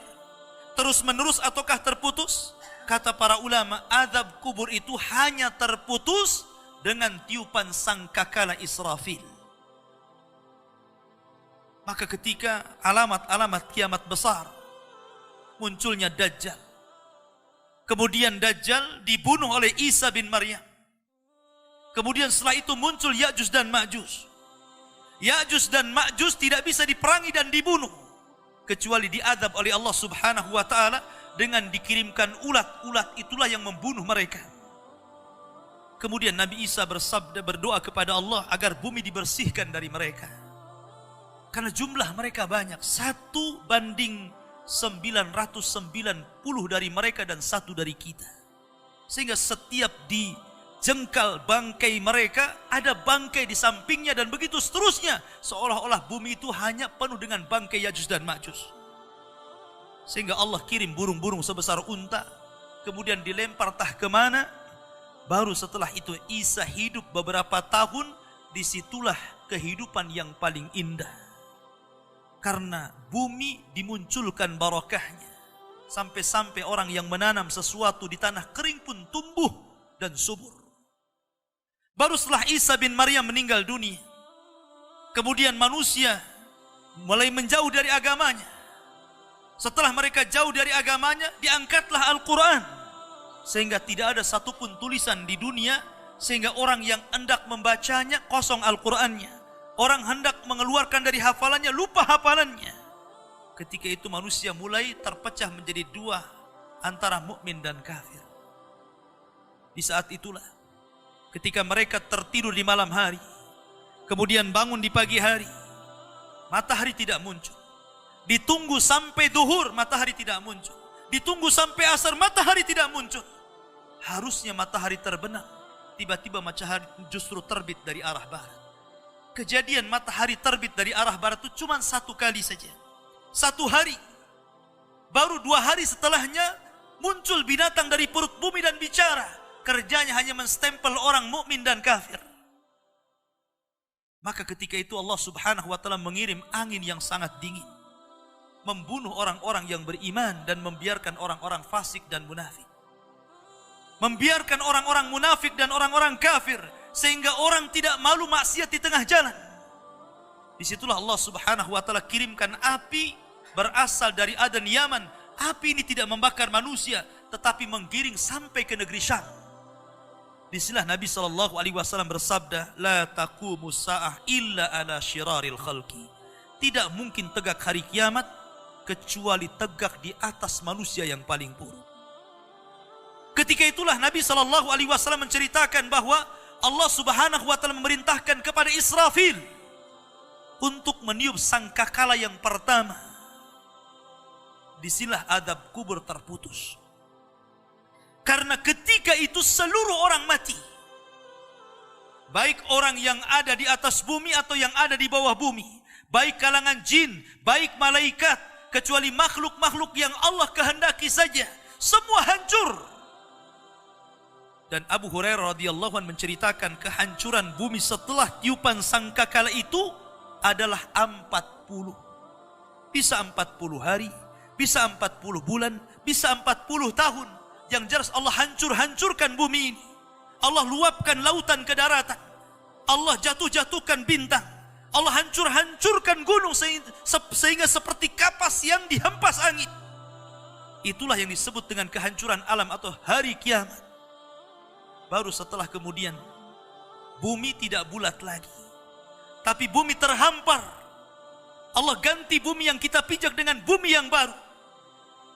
Speaker 1: Terus menerus ataukah terputus? Kata para ulama, azab kubur itu hanya terputus dengan tiupan sangkakala Israfil. Maka ketika alamat-alamat kiamat besar, munculnya Dajjal. Kemudian Dajjal dibunuh oleh Isa bin Maryam. Kemudian setelah itu muncul Ya'juj dan Ma'juj. Ya'juj dan Ma'juj tidak bisa diperangi dan dibunuh, kecuali diazab oleh Allah Subhanahu wa ta'ala dengan dikirimkan ulat-ulat, itulah yang membunuh mereka. Kemudian Nabi Isa bersabda, berdoa kepada Allah agar bumi dibersihkan dari mereka. Karena jumlah mereka banyak, 1 banding 990 dari mereka dan 1 dari kita. Sehingga setiap dijengkal bangkai mereka, ada bangkai di sampingnya dan begitu seterusnya. Seolah-olah bumi itu hanya penuh dengan bangkai Ya'juj dan Ma'juj. Sehingga Allah kirim burung-burung sebesar unta, kemudian dilempar entah kemana. Baru setelah itu Isa hidup beberapa tahun, disitulah kehidupan yang paling indah. Karena bumi dimunculkan barakahnya. Sampai-sampai orang yang menanam sesuatu di tanah kering pun tumbuh dan subur. Baru setelah Isa bin Maryam meninggal dunia, kemudian manusia mulai menjauh dari agamanya. Setelah mereka jauh dari agamanya, diangkatlah Al-Quran. Sehingga tidak ada satupun tulisan di dunia, sehingga orang yang hendak membacanya kosong Al-Qurannya. Orang hendak mengeluarkan dari hafalannya, lupa hafalannya. Ketika itu manusia mulai terpecah menjadi 2 antara mukmin dan kafir. Di saat itulah, ketika mereka tertidur di malam hari, kemudian bangun di pagi hari, matahari tidak muncul. Ditunggu sampai duhur, matahari tidak muncul. Ditunggu sampai asar, matahari tidak muncul. Harusnya matahari terbenam, tiba-tiba matahari justru terbit dari arah barat. Kejadian matahari terbit dari arah barat itu cuma 1 kali saja. 1 hari. Baru 2 hari setelahnya muncul binatang dari perut bumi dan bicara. Kerjanya hanya menstempel orang mukmin dan kafir. Maka ketika itu Allah Subhanahu wa ta'ala mengirim angin yang sangat dingin, membunuh orang-orang yang beriman dan membiarkan orang-orang fasik dan munafik. Membiarkan orang-orang munafik dan orang-orang kafir sehingga orang tidak malu maksiat di tengah jalan. Disitulah Allah Subhanahu wa Ta'ala kirimkan api berasal dari Adan Yaman. Api ini tidak membakar manusia, tetapi menggiring sampai ke negeri Syam. Disinilah Nabi SAW bersabda, La taqumus sa'ah illa ala syiraril khalqi. Tidak mungkin tegak hari kiamat kecuali tegak di atas manusia yang paling buruk. Ketika itulah Nabi SAW menceritakan bahwa Allah Subhanahu wa Ta'ala memerintahkan kepada Israfil untuk meniup sangkakala yang pertama. Disinilah adab kubur terputus. Karena ketika itu seluruh orang mati. Baik orang yang ada di atas bumi atau yang ada di bawah bumi. Baik kalangan jin, baik malaikat. Kecuali makhluk-makhluk yang Allah kehendaki saja. Semua hancur. Dan Abu Hurairah radhiyallahu anhu menceritakan kehancuran bumi setelah tiupan sangkakala itu adalah 40. Bisa 40 hari, bisa 40 bulan, bisa 40 tahun. Yang jelas Allah hancurkan bumi ini. Allah luapkan lautan ke daratan. Allah jatuhkan bintang. Allah hancurkan gunung sehingga seperti kapas yang dihempas angin. Itulah yang disebut dengan kehancuran alam atau hari kiamat. Baru setelah kemudian bumi tidak bulat lagi, tapi bumi terhampar. Allah ganti bumi yang kita pijak dengan bumi yang baru.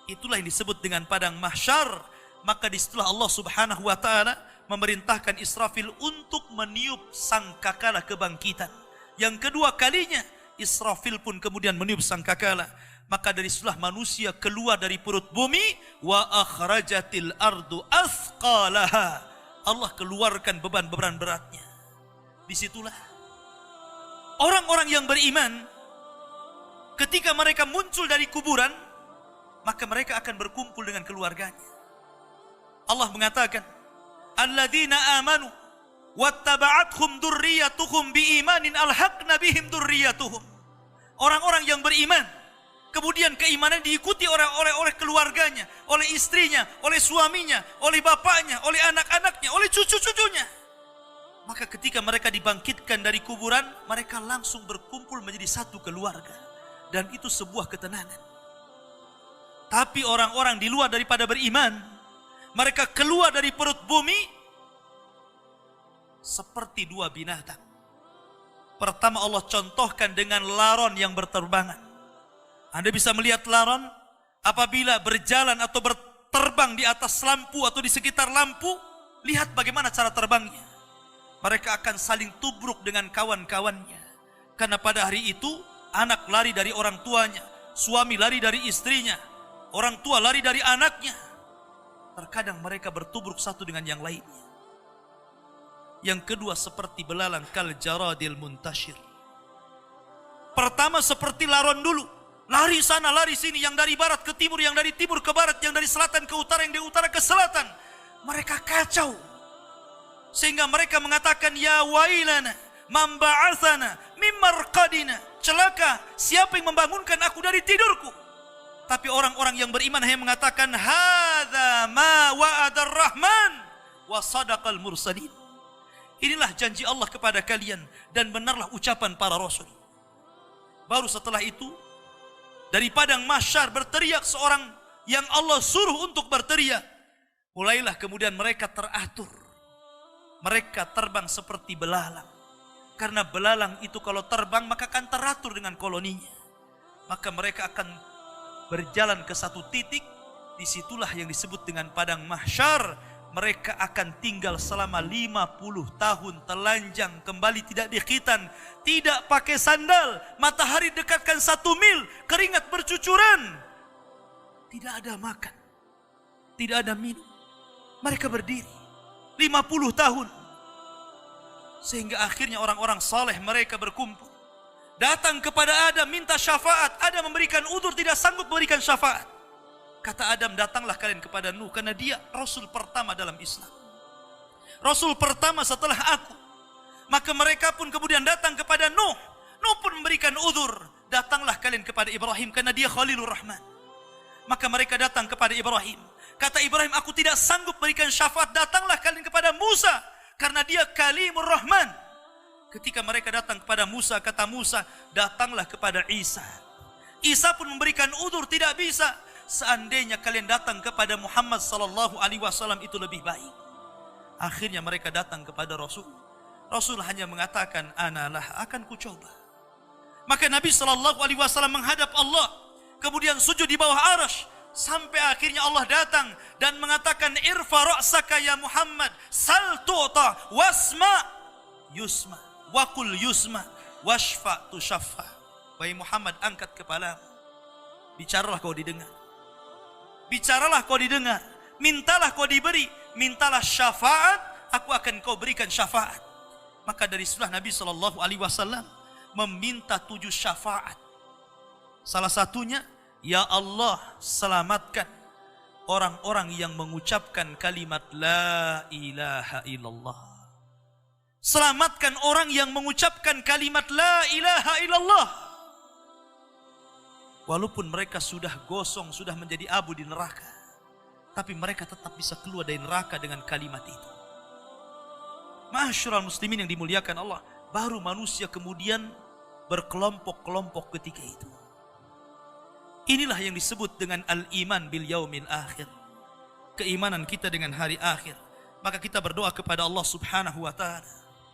Speaker 1: Itulah yang disebut dengan padang mahsyar. Maka disitulah Allah Subhanahu wa Ta'ala memerintahkan Israfil untuk meniup sangkakala kebangkitan. Yang kedua kalinya Israfil pun kemudian meniup sangkakala. Maka dari situlah manusia keluar dari perut bumi. Wa akhrajatil ardu athqalaha. Allah keluarkan beban-beban beratnya. Disitulah orang-orang yang beriman, ketika mereka muncul dari kuburan, maka mereka akan berkumpul dengan keluarganya. Allah mengatakan, Alladzina amanu wattaba'athum dzurriyyatuhum biimanin alhaqna bihim dzurriyyatuhum. Orang-orang yang beriman, kemudian keimanan diikuti oleh keluarganya, oleh istrinya, oleh suaminya, oleh bapaknya, oleh anak-anaknya, oleh cucu-cucunya. Maka ketika mereka dibangkitkan dari kuburan, mereka langsung berkumpul menjadi satu keluarga. Dan itu sebuah ketenangan. Tapi orang-orang di luar daripada beriman, mereka keluar dari perut bumi seperti dua binatang. Pertama Allah contohkan dengan laron yang berterbangan. Anda bisa melihat laron apabila berjalan atau berterbang di atas lampu atau di sekitar lampu. Lihat bagaimana cara terbangnya. Mereka akan saling tubruk dengan kawan-kawannya. Karena pada hari itu anak lari dari orang tuanya, suami lari dari istrinya, orang tua lari dari anaknya. Terkadang mereka bertubruk satu dengan yang lainnya. Yang kedua seperti belalang kal jaradil muntashir. Pertama seperti laron dulu. Lari sana, lari sini. Yang dari barat ke timur, yang dari timur ke barat, yang dari selatan ke utara, yang dari utara ke selatan. Mereka kacau. Sehingga mereka mengatakan, Ya wailana, man ba'athana, min marqadina. Celaka, siapa yang membangunkan aku dari tidurku? Tapi orang-orang yang beriman hanya mengatakan, Hadza ma wa'adar rahman wa sadaqal mursalin. Inilah janji Allah kepada kalian dan benarlah ucapan para rasul. Baru setelah itu, dari padang mahsyar berteriak seorang yang Allah suruh untuk berteriak. Mulailah kemudian mereka teratur. Mereka terbang seperti belalang. Karena belalang itu kalau terbang maka akan teratur dengan koloninya. Maka mereka akan berjalan ke satu titik. Disitulah yang disebut dengan padang mahsyar. Mereka akan tinggal selama 50 tahun telanjang, kembali tidak dikhitan, tidak pakai sandal, matahari dekatkan 1 mil, keringat bercucuran. Tidak ada makan, tidak ada minum. Mereka berdiri 50 tahun. Sehingga akhirnya orang-orang saleh mereka berkumpul. Datang kepada Adam minta syafaat. Adam memberikan udzur, tidak sanggup memberikan syafaat. Kata Adam, datanglah kalian kepada Nuh, karena dia Rasul pertama dalam Islam. Rasul pertama setelah aku. Maka mereka pun kemudian datang kepada Nuh. Nuh pun memberikan udzur. Datanglah kalian kepada Ibrahim, karena dia Khalilur Rahman. Maka mereka datang kepada Ibrahim. Kata Ibrahim, aku tidak sanggup memberikan syafaat. Datanglah kalian kepada Musa, karena dia kalimur rahman. Ketika mereka datang kepada Musa, kata Musa, datanglah kepada Isa. Isa pun memberikan udzur, tidak bisa. Seandainya kalian datang kepada Muhammad sallallahu alaihi wasallam itu lebih baik. Akhirnya mereka datang kepada Rasul. Rasul hanya mengatakan, analah, akan kucoba. Maka Nabi sallallahu alaihi wasallam menghadap Allah, kemudian sujud di bawah arasy, sampai akhirnya Allah datang dan mengatakan, irfa ra'saka ya Muhammad, sal tu'ta, wasma yusma, wakul yusma, washfa tushaffa. Wahai Muhammad, angkat kepala, bicaralah kau didengar. Bicaralah kau didengar, mintalah kau diberi, mintalah syafaat, aku akan kau berikan syafaat. Maka dari situlah Nabi sallallahu alaihi wasallam meminta 7 syafaat. Salah satunya, ya Allah, selamatkan orang-orang yang mengucapkan kalimat la ilaha illallah. Selamatkan orang yang mengucapkan kalimat la ilaha illallah. Walaupun mereka sudah gosong, sudah menjadi abu di neraka, tapi mereka tetap bisa keluar dari neraka dengan kalimat itu. Ma'asyiral muslimin yang dimuliakan Allah, baru manusia kemudian berkelompok-kelompok ketika itu. Inilah yang disebut dengan al-iman bil yaumil akhir. Keimanan kita dengan hari akhir. Maka kita berdoa kepada Allah subhanahu wa ta'ala.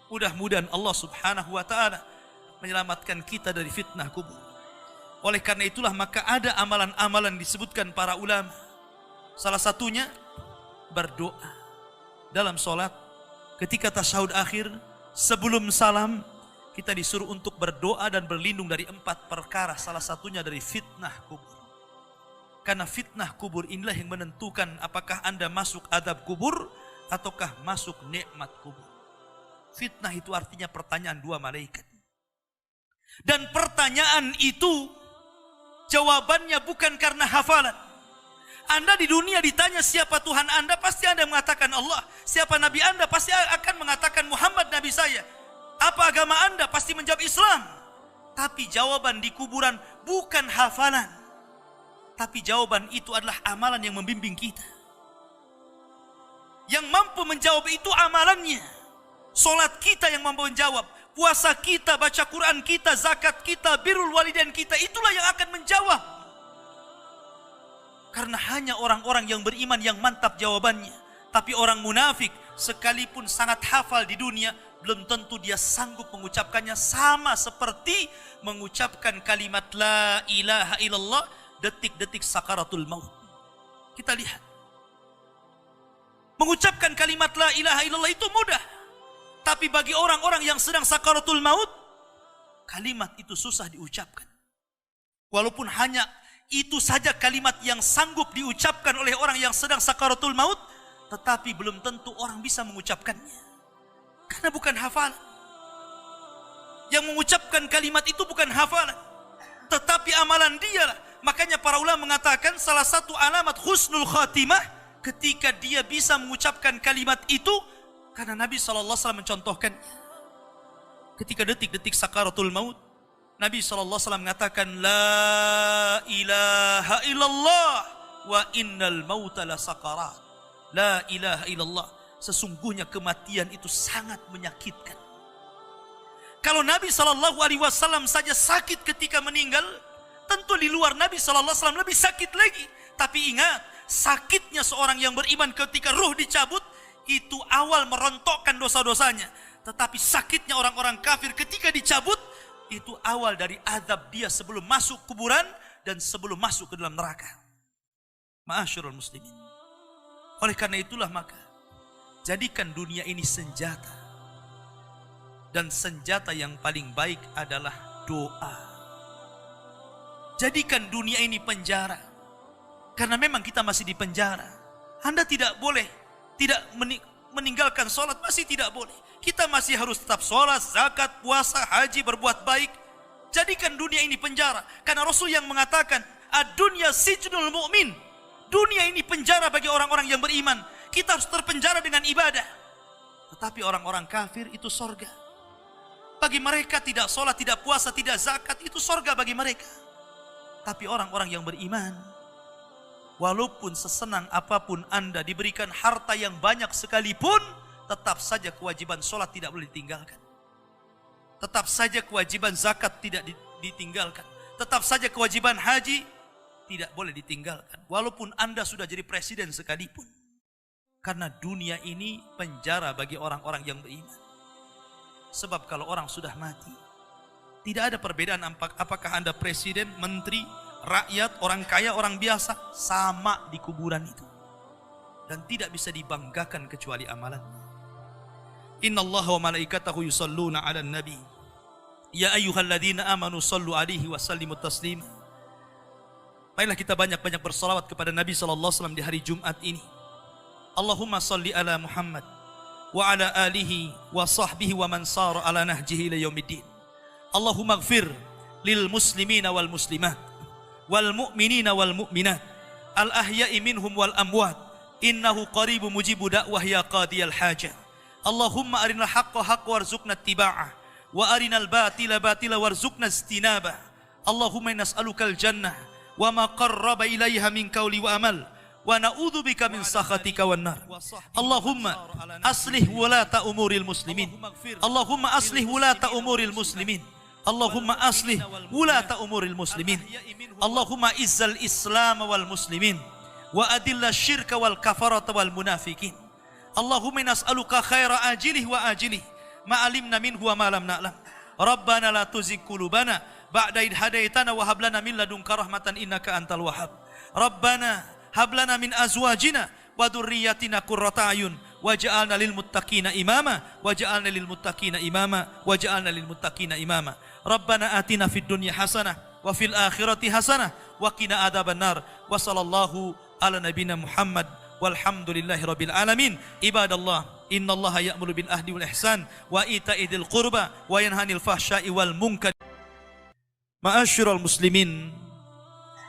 Speaker 1: Mudah-mudahan Allah subhanahu wa ta'ala menyelamatkan kita dari fitnah kubur. Oleh karena itulah maka ada amalan-amalan disebutkan para ulama. Salah satunya berdoa dalam sholat. Ketika tasyahud akhir, sebelum salam, kita disuruh untuk berdoa dan berlindung dari 4 perkara. Salah satunya dari fitnah kubur. Karena fitnah kubur inilah yang menentukan apakah Anda masuk adab kubur ataukah masuk nikmat kubur. Fitnah itu artinya pertanyaan 2 malaikat. Dan pertanyaan itu jawabannya bukan karena hafalan. Anda di dunia ditanya siapa Tuhan Anda, pasti Anda mengatakan Allah. Siapa Nabi Anda, pasti akan mengatakan Muhammad Nabi saya. Apa agama Anda, pasti menjawab Islam. Tapi jawaban di kuburan bukan hafalan. Tapi jawaban itu adalah amalan yang membimbing kita. Yang mampu menjawab itu amalannya. Solat kita yang mampu menjawab. Puasa kita, baca Quran kita, zakat kita, birrul walidain kita, itulah yang akan menjawab. Karena hanya orang-orang yang beriman yang mantap jawabannya. Tapi orang munafik sekalipun sangat hafal di dunia, belum tentu dia sanggup mengucapkannya, sama seperti mengucapkan kalimat la ilaha illallah detik-detik sakaratul maut. Kita lihat. Mengucapkan kalimat la ilaha illallah itu mudah. Tapi bagi orang-orang yang sedang sakaratul maut, kalimat itu susah diucapkan. Walaupun hanya itu saja kalimat yang sanggup diucapkan oleh orang yang sedang sakaratul maut, tetapi belum tentu orang bisa mengucapkannya. Karena bukan hafalan. Yang mengucapkan kalimat itu bukan hafalan, tetapi amalan dialah. Makanya para ulama mengatakan salah satu alamat husnul khatimah ketika dia bisa mengucapkan kalimat itu, karena Nabi SAW mencontohkan. Ketika detik-detik sakaratul maut, Nabi SAW mengatakan la ilaha illallah wa innal mauta la sakarat. La ilaha illallah, sesungguhnya kematian itu sangat menyakitkan. Kalau Nabi SAW saja sakit ketika meninggal, tentu di luar Nabi SAW lebih sakit lagi. Tapi ingat, sakitnya seorang yang beriman ketika ruh dicabut, itu awal merontokkan dosa-dosanya. Tetapi sakitnya orang-orang kafir ketika dicabut, itu awal dari azab dia sebelum masuk kuburan dan sebelum masuk ke dalam neraka. Ma'asyiral muslimin. Oleh karena itulah maka, jadikan dunia ini senjata. Dan senjata yang paling baik adalah doa. Jadikan dunia ini penjara. Karena memang kita masih di penjara. Anda tidak boleh tidak meninggalkan sholat, masih tidak boleh. Kita masih harus tetap sholat, zakat, puasa, haji, berbuat baik. Jadikan dunia ini penjara. Karena Rasul yang mengatakan, ad-dunya sijnul mu'min. Dunia ini penjara bagi orang-orang yang beriman. Kita harus terpenjara dengan ibadah. Tetapi orang-orang kafir itu sorga. Bagi mereka tidak sholat, tidak puasa, tidak zakat, itu sorga bagi mereka. Tapi orang-orang yang beriman, walaupun sesenang apapun Anda diberikan harta yang banyak sekalipun, tetap saja kewajiban sholat tidak boleh ditinggalkan. Tetap saja kewajiban zakat tidak ditinggalkan. Tetap saja kewajiban haji tidak boleh ditinggalkan. Walaupun Anda sudah jadi presiden sekalipun. Karena dunia ini penjara bagi orang-orang yang beriman. Sebab kalau orang sudah mati, tidak ada perbedaan apakah Anda presiden, menteri, rakyat, orang kaya, orang biasa, sama di kuburan itu. Dan tidak bisa dibanggakan kecuali amalannya. Innallaha wa malaikatahu yusalluna 'alan nabi. Ya ayyuhalladzina amanu sallu 'alaihi wa sallimu taslima. Baiklah kita banyak-banyak bersalawat kepada Nabi sallallahu alaihi wasallam di hari Jumat ini. Allahumma salli ala Muhammad wa ala alihi wa sahbihi wa man sara ala nahjihi ila yaumiddin. Allahumma ighfir lil muslimina wal muslimat wal mu'minina wal mu'minat al ahya'i minhum wal amwat innahu qaribu mujibu da'wah ya qadiyal hajah. Allahumma arinal haqqa haqqa warzuqna ittiba'ah wa arinal batila batila warzuqna istinabah. Allahumma nas'alukal jannah wa ma qarraba ilaiha min qawli wa amal wa na'udzubika min sakhatika wan nar. Allahumma aslih wulata umuril muslimin. Allahumma aslih wulata umuril muslimin. Allahumma aslih wulata umuril muslimin. Allahumma izzal islam wal muslimin wa adilla syirka wal kafarata wal munafikin. Allahumma nas'aluka khaira ajilih wa ajilih ma alimna minhu wa ma lam na'lam. Rabbana la tuzigh qulubana ba'da idh hadaitana wa hab lana min ladunka rahmatan innaka antal wahhab. Rabbana hab lana min azwajina wa dhurriyyatina qurrata ayun waj'alna lil muttaqina imama waj'alna lil muttaqina imama waj'alna lil muttaqina imama. Rabbana atina fid dunya hasanah wa fil akhirati hasanah wa qina adzabannar. Wa sallallahu ala nabiyyina Muhammad walhamdulillahi rabbil alamin. Ibadallah, innallaha ya'muru bil ahdi wal ihsan wa ita'i dzil qurba wa yanhanil fahsya'i wal munkar. Ma'asyiral muslimin,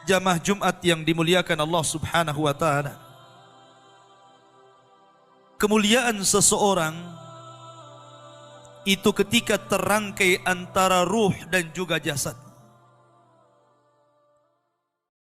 Speaker 1: jamaah Jumat yang dimuliakan Allah Subhanahu wa taala. Kemuliaan seseorang itu ketika terangkai antara ruh dan juga jasad.